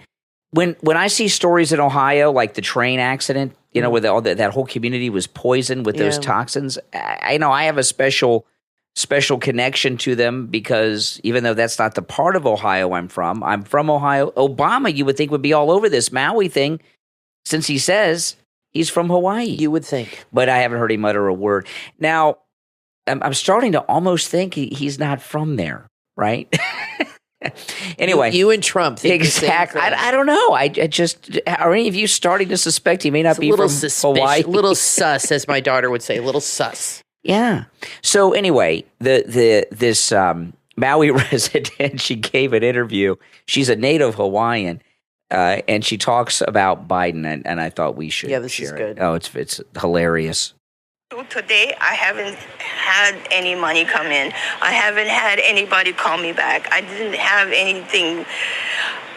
When I see stories in Ohio, like the train accident, you know, where that whole community was poisoned with those toxins, I know I have a special connection to them because even though that's not the part of Ohio I'm from Ohio. Obama, you would think, would be all over this Maui thing since he says he's from Hawaii. You would think. But I haven't heard him utter a word. Now, I'm starting to almost think he's not from there, right? Anyway, you and Trump think exactly. I don't know. I just are any of you starting to suspect he may not be from Hawaii? A little sus, as my daughter would say, a little sus. Yeah. So anyway, this Maui resident, she gave an interview. She's a native Hawaiian, and she talks about Biden, and I thought we should. Yeah, this is good. Oh, it's hilarious. So today, I haven't had any money come in. I haven't had anybody call me back. I didn't have anything.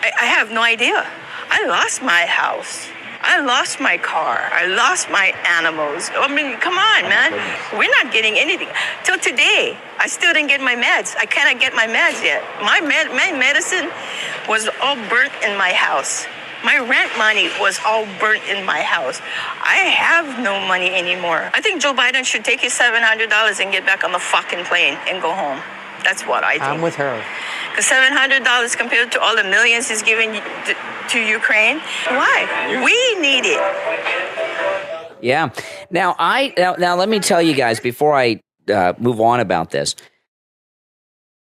I have no idea. I lost my house. I lost my car. I lost my animals. I mean, come on, man. We're not getting anything. Till today, I still didn't get my meds. I cannot get my meds yet. My medicine was all burnt in my house. My rent money was all burnt in my house. I have no money anymore. I think Joe Biden should take his $700 and get back on the fucking plane and go home. That's what I think. I'm with her. Because $700 compared to all the millions he's giving to Ukraine, why? We need it. Yeah. Now let me tell you guys before I move on about this.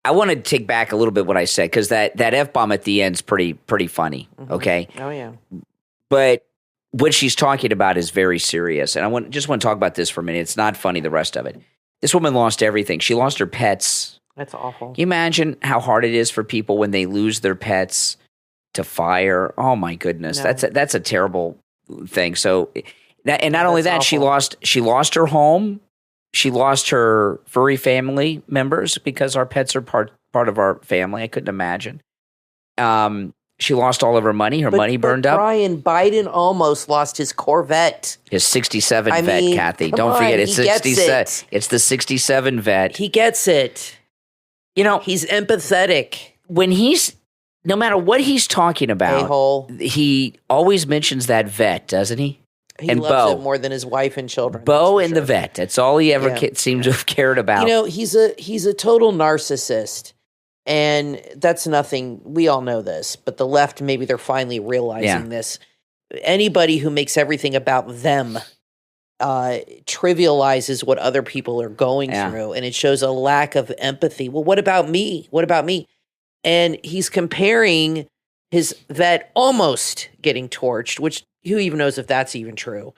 I want to take back a little bit what I said because that F-bomb at the end is pretty funny. Mm-hmm. Okay. Oh yeah. But what she's talking about is very serious, and I just want to talk about this for a minute. It's not funny, the rest of it. This woman lost everything. She lost her pets. That's awful. Can you imagine how hard it is for people when they lose their pets to fire? Oh my goodness, no. That's a terrible thing. So, and not only that, awful. She lost her home. She lost her furry family members because our pets are part of our family. I couldn't imagine. She lost all of her money. Her money burned up. Brian, Biden almost lost his Corvette. His 67 Vet, Kathy. Don't forget, it's 67. It's the 67 Vet. He gets it. You know, he's empathetic. When no matter what he's talking about, A-hole. He always mentions that vet, doesn't he? He loves it more than his wife and children. Bo and the vet. That's all he ever seemed to have cared about. You know, he's a total narcissist. And that's nothing. We all know this, but the left, maybe they're finally realizing this. Anybody who makes everything about them trivializes what other people are going through, and it shows a lack of empathy. Well, what about me? What about me? And he's comparing his vet almost getting torched, which who even knows if that's even true,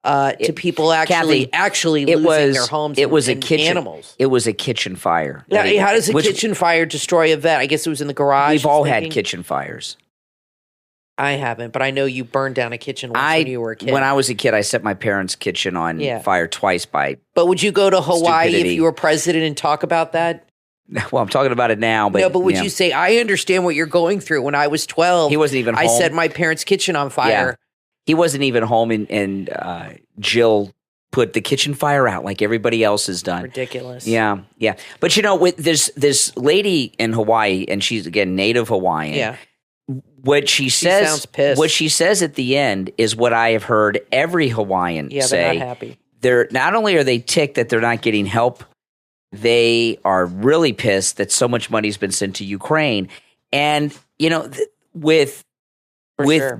to people actually losing their homes and animals. It was a kitchen fire. Yeah, how does a kitchen fire destroy a vet? I guess it was in the garage. We've all had kitchen fires. I haven't, but I know you burned down a kitchen when you were a kid. When I was a kid, I set my parents' kitchen on fire twice by But would you go to Hawaii if you were president and talk about that? Well, I'm talking about it now. But, no, but would you say, I understand what you're going through. When I was 12, he wasn't even home. I set my parents' kitchen on fire. Yeah. He wasn't even home, and Jill put the kitchen fire out like everybody else has done. Ridiculous. Yeah, yeah. But you know, with this lady in Hawaii, and she's again native Hawaiian. Yeah. What she says, sounds pissed. What she says at the end is what I have heard every Hawaiian say. They're not happy. They're not only are they ticked that they're not getting help, they are really pissed that so much money's been sent to Ukraine. And you know, with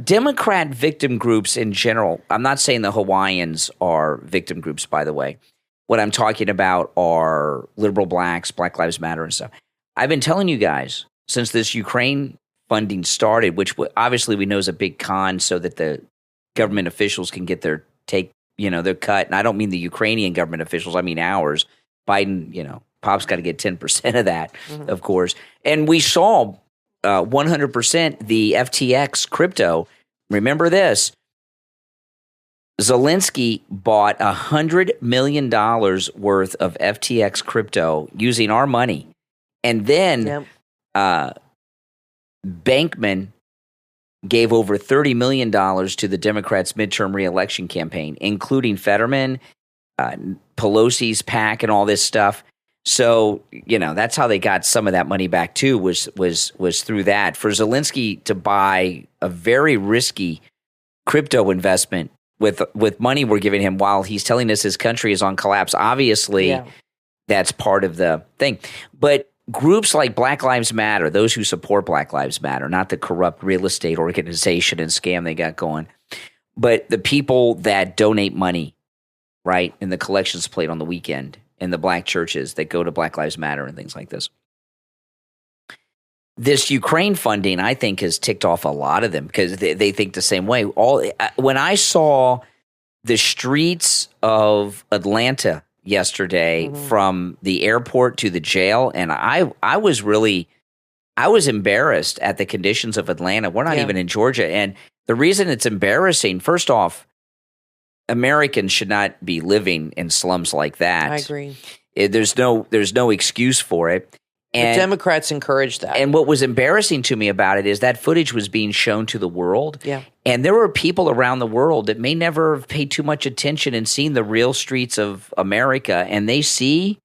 Democrat victim groups in general, I'm not saying the Hawaiians are victim groups, by the way. What I'm talking about are liberal blacks, Black Lives Matter and stuff. I've been telling you guys since this Ukraine funding started, which obviously we know is a big con so that the government officials can get their their cut. And I don't mean the Ukrainian government officials, I mean ours. Biden, Pop's got to get 10% of that, of course. And we saw 100% the FTX crypto. Remember this. Zelensky bought $100 million worth of FTX crypto using our money. And then Bankman gave over $30 million to the Democrats' midterm reelection campaign, including Fetterman, Pelosi's PAC, and all this stuff. So, that's how they got some of that money back too, was through that. For Zelensky to buy a very risky crypto investment with money we're giving him while he's telling us his country is on collapse, obviously that's part of the thing. But groups like Black Lives Matter, those who support Black Lives Matter, not the corrupt real estate organization and scam they got going, but the people that donate money, right, in the collections plate on the weekend, in the black churches that go to Black Lives Matter and things like this. This Ukraine funding, I think, has ticked off a lot of them because they think the same way. When I saw the streets of Atlanta yesterday from the airport to the jail, and I was embarrassed at the conditions of Atlanta. We're not even in Georgia. And the reason it's embarrassing, first off, Americans should not be living in slums like that. I agree. There's no excuse for it. And the Democrats encourage that. And what was embarrassing to me about it is that footage was being shown to the world. Yeah. And there were people around the world that may never have paid too much attention and seen the real streets of America, and they see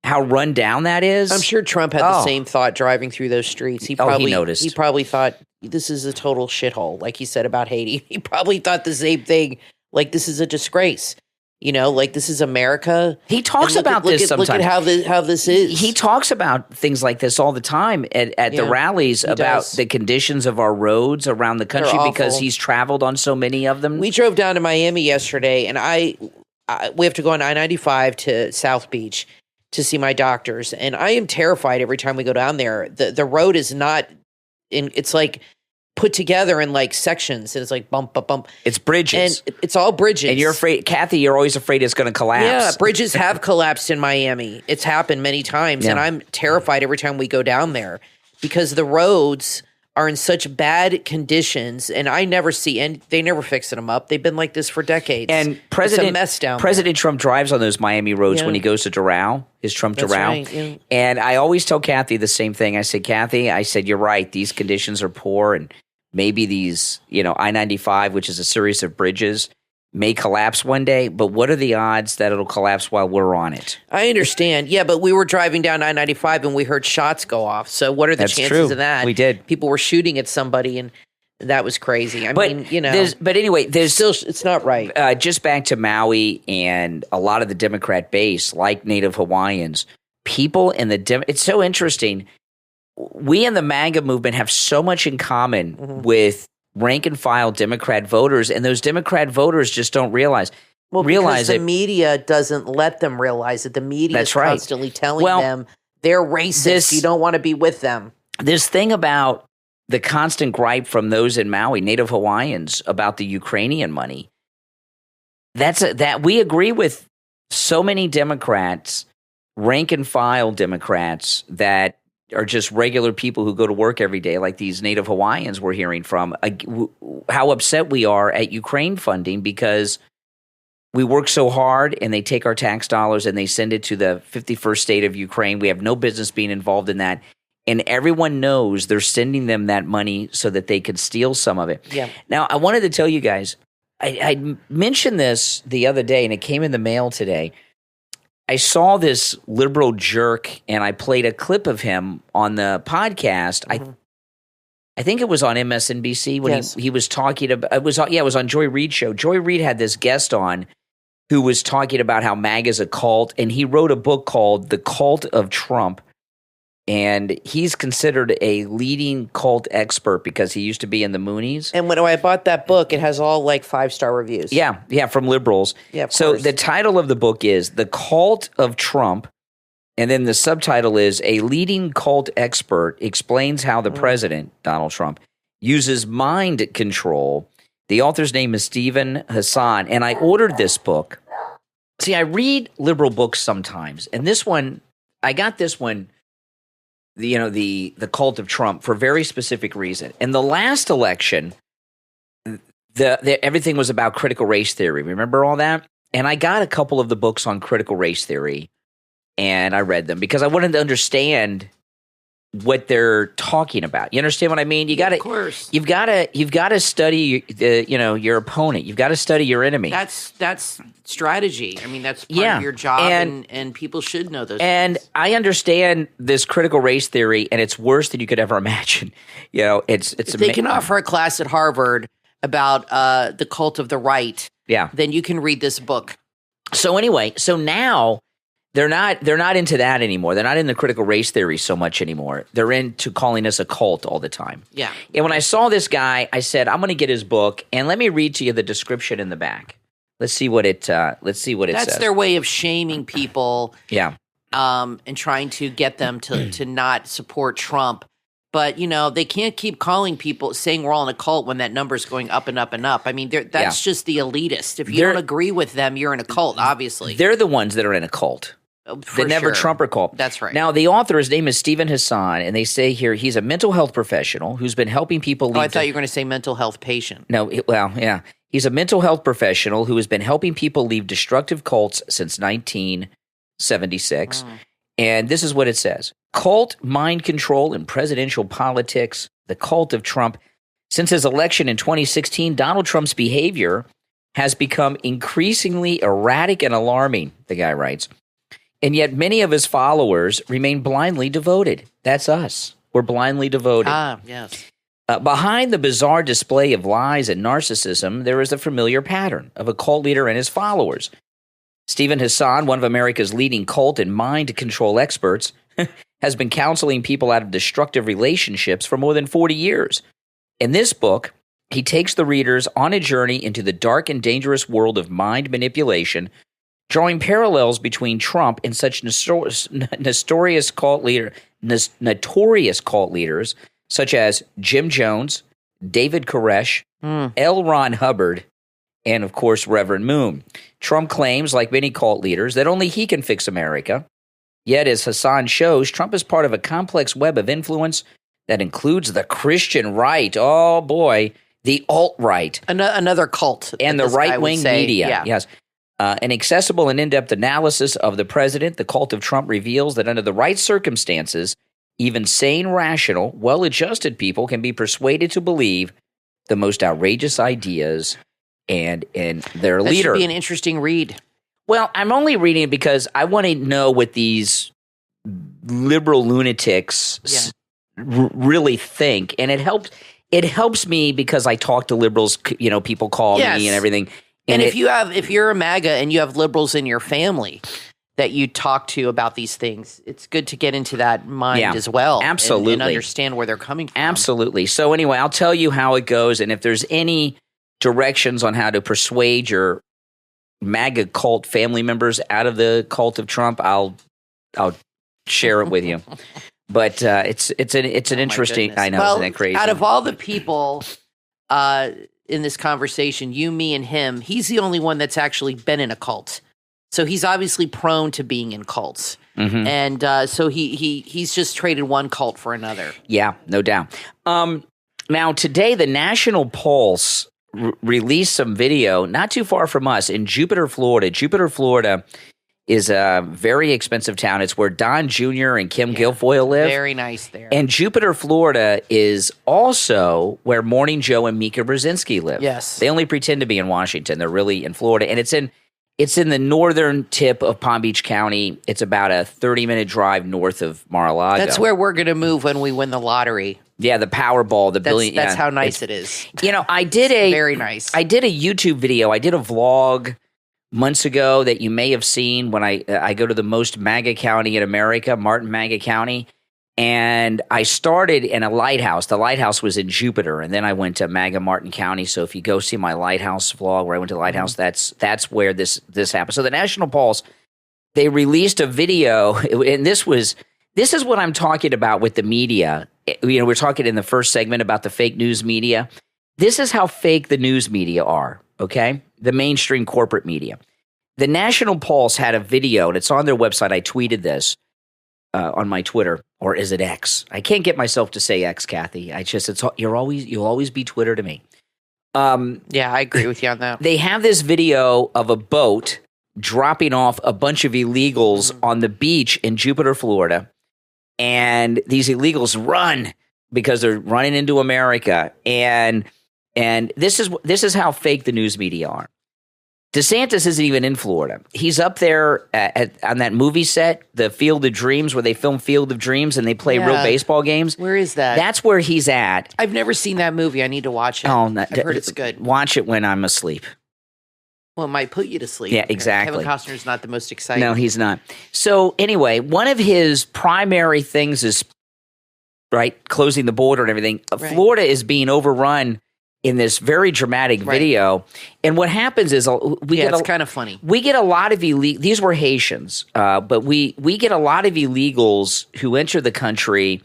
how run down that is. I'm sure Trump had the same thought driving through those streets. He noticed. He probably thought this is a total shithole, like he said about Haiti. He probably thought the same thing. Like, this is a disgrace. Like this is America. He talks about this sometimes. Look at how this is. He talks about things like this all the time at the rallies about the conditions of our roads around the country because he's traveled on so many of them. We drove down to Miami yesterday, and we have to go on I-95 to South Beach to see my doctors, and I am terrified every time we go down there. The road is not it's like put together in like sections, and it's like bump, bump, bump. It's bridges. And it's all bridges. And you're afraid, Kathy, you're always afraid it's going to collapse. Yeah, bridges have collapsed in Miami. It's happened many times, and I'm terrified every time we go down there because the roads are in such bad conditions, and I never see, and they never fix them up. They've been like this for decades. And it's a mess down President Trump drives on those Miami roads when he goes to Doral, his Trump Doral. Right, yeah. And I always tell Kathy the same thing. I said, Kathy, you're right. These conditions are poor, and maybe these, I-95, which is a series of bridges, may collapse one day, but what are the odds that it'll collapse while we're on it? I understand. Yeah, but we were driving down I-95 and we heard shots go off. So what are the chances of that? We did. People were shooting at somebody, and that was crazy. I mean, But anyway, there's still, it's not right. Just back to Maui and a lot of the Democrat base, like Native Hawaiians, people in the it's so interesting. We in the MAGA movement have so much in common with rank and file Democrat voters, and those Democrat voters just don't realize. Because the media doesn't let them realize it. The media is constantly telling them they're racist. You don't want to be with them. This thing about the constant gripe from those in Maui, Native Hawaiians, about the Ukrainian money, that we agree with so many Democrats, rank and file Democrats, that are just regular people who go to work every day, like these Native Hawaiians we're hearing from, how upset we are at Ukraine funding because we work so hard and they take our tax dollars and they send it to the 51st state of Ukraine. We have no business being involved in that. And everyone knows they're sending them that money so that they could steal some of it. Yeah. Now, I wanted to tell you guys, I mentioned this the other day and it came in the mail today. I saw this liberal jerk, and I played a clip of him on the podcast. Mm-hmm. I think it was on MSNBC when he was talking about it was on Joy Reid's show. Joy Reid had this guest on who was talking about how MAGA is a cult, and he wrote a book called The Cult of Trump. And he's considered a leading cult expert because he used to be in the Moonies. And when I bought that book, it has all like 5-star reviews. Yeah, from liberals. Yeah, so the title of the book is The Cult of Trump, and then the subtitle is A Leading Cult Expert Explains How the President, Donald Trump, uses mind control. The author's name is Stephen Hassan, and I ordered this book. See, I read liberal books sometimes, and this one, I got this one, the Cult of Trump, for a very specific reason. In the last election, everything was about critical race theory. Remember all that? And I got a couple of the books on critical race theory, and I read them because I wanted to understand what they're talking about. You understand what I mean? You got to, of course. You've got to study your opponent. You've got to study your enemy. That's strategy. I mean, that's part of your job, and people should know those. And things. I understand this critical race theory, and it's worse than you could ever imagine. It's if they can offer a class at Harvard about the cult of the right. Yeah, then you can read this book. So anyway, now. They're not into that anymore. They're not in the critical race theory so much anymore. They're into calling us a cult all the time. Yeah. And when I saw this guy, I said, I'm going to get his book, and let me read to you the description in the back. Let's see what it says. That's their way of shaming people. Yeah. And trying to get them to not support Trump. But, they can't keep calling people, saying we're all in a cult when that number's going up and up and up. I mean, that's just the elitist. If you don't agree with them, you're in a cult, obviously. They're the ones that are in a cult. The Never Trumper cult. That's right. Now, the author, his name is Stephen Hassan, and they say here he's a mental health professional who's been helping people. I thought you were going to say mental health patient. No, yeah. He's a mental health professional who has been helping people leave destructive cults since 1976. And this is what it says. Cult, mind control, and presidential politics, the cult of Trump. Since his election in 2016, Donald Trump's behavior has become increasingly erratic and alarming, the guy writes. And yet many of his followers remain blindly devoted. That's us. We're blindly devoted. Yes. Behind the bizarre display of lies and narcissism, there is a familiar pattern of a cult leader and his followers. Stephen Hassan, one of America's leading cult and mind control experts, has been counseling people out of destructive relationships for more than 40 years. In this book, he takes the readers on a journey into the dark and dangerous world of mind manipulation, drawing parallels between Trump and such notorious cult leaders such as Jim Jones, David Koresh, L. Ron Hubbard, and, of course, Reverend Moon. Trump claims, like many cult leaders, that only he can fix America. Yet, as Hassan shows, Trump is part of a complex web of influence that includes the Christian right. Oh, boy. The alt-right. Another cult. And the right-wing media. Yeah. Yes. An accessible and in-depth analysis of the president, the cult of Trump, reveals that under the right circumstances, even sane, rational, well-adjusted people can be persuaded to believe the most outrageous ideas and in their leader. That should be an interesting read. Well, I'm only reading it because I want to know what these liberal lunatics really think, and it helps me because I talk to liberals. You know, people call me and everything. And if you're a MAGA and you have liberals in your family that you talk to about these things, it's good to get into that mind as well. Absolutely, and understand where they're coming from. Absolutely. So anyway, I'll tell you how it goes, and if there's any directions on how to persuade your MAGA cult family members out of the cult of Trump, I'll share it with you. But it's an interesting. I know, well, isn't that crazy? Out of all the people in this conversation, you, me, and him, he's the only one that's actually been in a cult. So he's obviously prone to being in cults, and so he's just traded one cult for another. Yeah, no doubt. Now today, the National Pulse released some video not too far from us in Jupiter, Florida. Jupiter, Florida is a very expensive town. It's where Don Jr. and Kim Guilfoyle live. Very nice there. And Jupiter, Florida is also where Morning Joe and Mika Brzezinski live. Yes. They only pretend to be in Washington. They're really in Florida. And it's in the northern tip of Palm Beach County. It's about a 30-minute drive north of Mar-a-Lago. That's where we're going to move when we win the lottery. Yeah, the Powerball, the billion. That's how nice it is. You know, I did very nice. I did a YouTube video. I did a vlog months ago that you may have seen when I go to the most MAGA county in America, Martin MAGA County, and I started in a lighthouse. The lighthouse was in Jupiter, and then I went to MAGA Martin County. So if you go see my lighthouse vlog where I went to the lighthouse, that's where this happened. So the National Pulse, they released a video, and this is what I'm talking about with the media. You know, we're talking in the first segment about the fake news media. This is how fake the news media are, okay? The mainstream corporate media. The National Pulse had a video, and it's on their website. I tweeted this on my Twitter, or is it X? I can't get myself to say X, Kathy. You'll always be Twitter to me. Yeah, I agree with you on that. They have this video of a boat dropping off a bunch of illegals on the beach in Jupiter, Florida. And these illegals run because they're running into America. And this is how fake the news media are. DeSantis isn't even in Florida. He's up there on that movie set, the Field of Dreams, where they film Field of Dreams and they play real baseball games. Where is that? That's where he's at. I've never seen that movie. I need to watch it. I've heard it's good. Watch it when I'm asleep. Well, it might put you to sleep. Yeah, exactly. Kevin Costner's not the most exciting. No, he's not. So anyway, one of his primary things is, closing the border and everything. Right. Florida is being overrun in this very dramatic video. And what happens is it's kind of funny. We get a lot of these were Haitians, but we get a lot of illegals who enter the country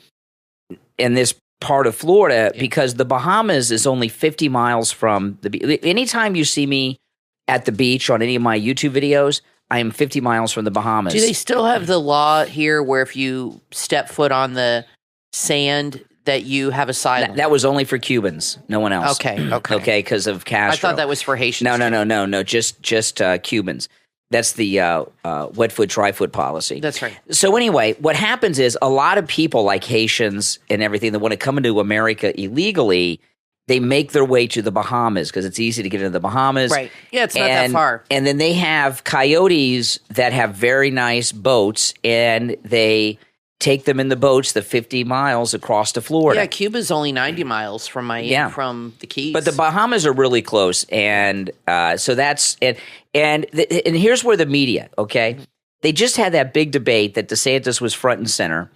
in this part of Florida because the Bahamas is only 50 miles from the beach. Anytime you see me at the beach on any of my YouTube videos, I am 50 miles from the Bahamas. Do they still have the law here where if you step foot on the sand that you have asylum? That was only for Cubans, no one else. Okay, because of Castro. I thought that was for Haitians. No, just Cubans. That's the wet foot, dry foot policy. That's right. So anyway, what happens is a lot of people like Haitians and everything that want to come into America illegally, they make their way to the Bahamas because it's easy to get into the Bahamas. Right. Yeah, it's not that far. And then they have coyotes that have very nice boats, and they take them in the boats the 50 miles across to Florida. Yeah, Cuba's only 90 miles from Miami, from the Keys. But the Bahamas are really close, and so that's and here's where the media, okay, they just had that big debate that DeSantis was front and center.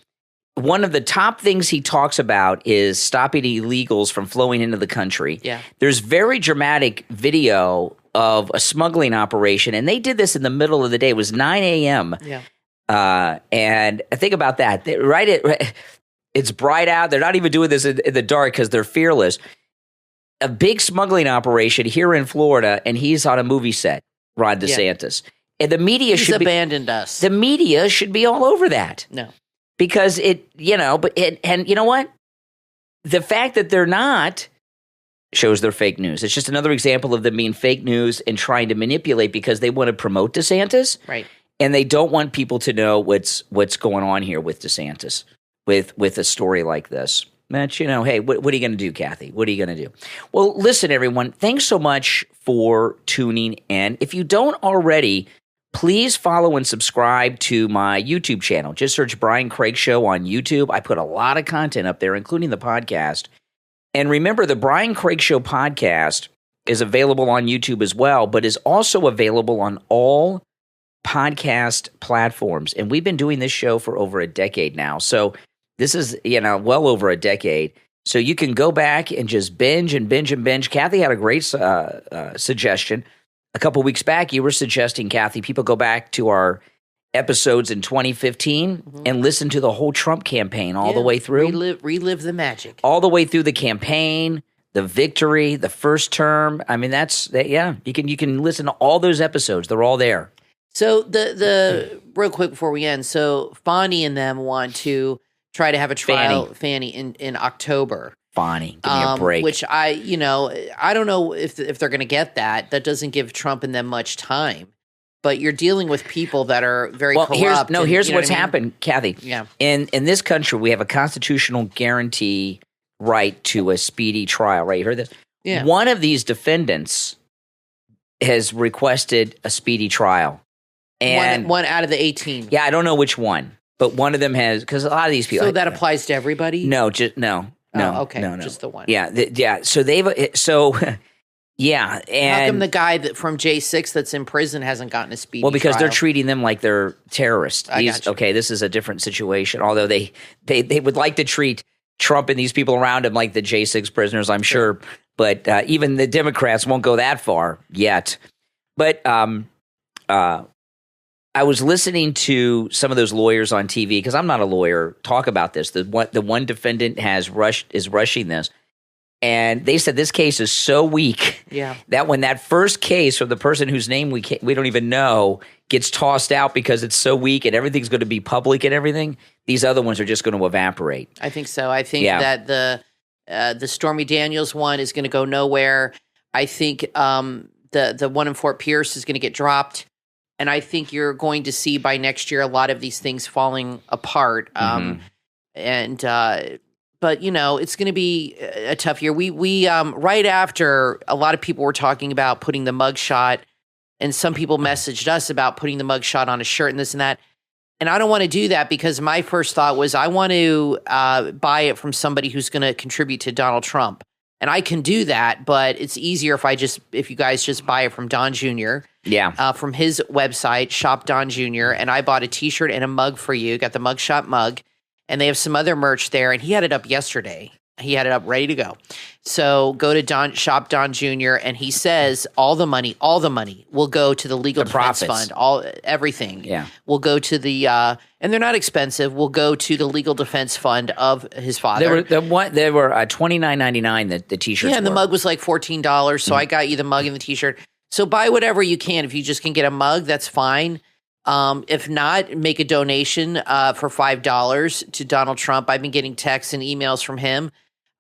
One of the top things he talks about is stopping illegals from flowing into the country. Yeah. There's very dramatic video of a smuggling operation, and they did this in the middle of the day. It was 9 a.m. Yeah. And think about that. It's bright out. They're not even doing this in the dark because they're fearless. A big smuggling operation here in Florida, and he's on a movie set, Ron DeSantis. And the media He's abandoned us. The media should be all over that. No. Because and you know what? The fact that they're not shows they're fake news. It's just another example of them being fake news and trying to manipulate because they want to promote DeSantis. Right. And they don't want people to know what's going on here with DeSantis, with a story like this. But, hey, what are you going to do, Kathy? What are you going to do? Well, listen, everyone, thanks so much for tuning in. If you don't already, please follow and subscribe to my YouTube channel. Just search Brian Craig Show on YouTube. I put a lot of content up there, including the podcast. And remember, the Brian Craig Show podcast is available on YouTube as well, but is also available on all podcast platforms. And we've been doing this show for over a decade now. So this is, well over a decade. So you can go back and just binge and binge and binge. Kathy had a great suggestion. A couple weeks back, you were suggesting, Kathy, people go back to our episodes in 2015 and listen to the whole Trump campaign all the way through. Relive the magic. All the way through the campaign, the victory, the first term. I mean, you can listen to all those episodes. They're all there. So the real quick before we end, so Fani and them want to try to have a trial, Fanny, in October. Fani, give me a break. Which I don't know if they're going to get that. That doesn't give Trump and them much time. But you're dealing with people that are very corrupt. Here's what's happened, Kathy. Yeah. In this country, we have a constitutional guarantee right to a speedy trial. Right? You heard this? Yeah. One of these defendants has requested a speedy trial. And one out of the 18. Yeah, I don't know which one, but one of them has, because a lot of these people. So that applies to everybody? No, just no. Oh, okay, no. just the one. Yeah, So yeah, and how come the guy from J6 that's in prison hasn't gotten a speedy? Well, because trial? they're treating them like they're terrorists. Okay, this is a different situation. Although they would like to treat Trump and these people around him like the J6 prisoners, I'm sure. But even the Democrats won't go that far yet. But I was listening to some of those lawyers on TV, because I'm not a lawyer, talk about this. The one defendant is rushing this, and they said this case is so weak that when that first case from the person whose name we don't even know gets tossed out because it's so weak and everything's going to be public and everything, these other ones are just going to evaporate. I think so. I think that the Stormy Daniels one is going to go nowhere. I think the one in Fort Pierce is going to get dropped. And I think you're going to see by next year a lot of these things falling apart. But it's going to be a tough year. We right after, a lot of people were talking about putting the mugshot, and some people messaged us about putting the mugshot on a shirt and this and that. And I don't want to do that, because my first thought was I want to buy it from somebody who's going to contribute to Donald Trump. And I can do that, but it's easier if you guys just buy it from Don Jr. Yeah. From his website, Shop Don Jr. And I bought a T-shirt and a mug for you. Got the mugshot mug, and they have some other merch there. And he had it up yesterday. He had it up ready to go. So go to Shop Don Jr. and he says all the money will go to the Legal Defense Fund. Everything will go to the and they're not expensive. Will go to the Legal Defense Fund of his father. They were $29.99. The T-shirts. Yeah, and the mug was like $14. So I got you the mug and the T-shirt. So buy whatever you can. If you just can get a mug, that's fine. If not, make a donation for $5 to Donald Trump. I've been getting texts and emails from him.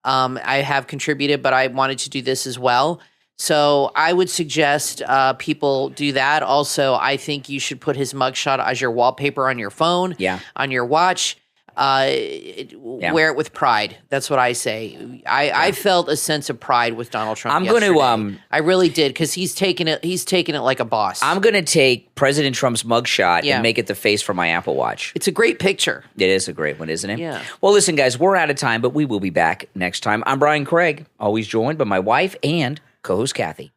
I have contributed, but I wanted to do this as well. So I would suggest people do that. Also, I think you should put his mugshot as your wallpaper on your phone, on your watch. wear it with pride. That's what I say. I felt a sense of pride with Donald Trump. I'm going to. I really did, because he's taken it. He's taken it like a boss. I'm going to take President Trump's mugshot and make it the face for my Apple Watch. It's a great picture. It is a great one, isn't it? Yeah. Well, listen, guys, we're out of time, but we will be back next time. I'm Brian Craig, always joined by my wife and co-host Kathy.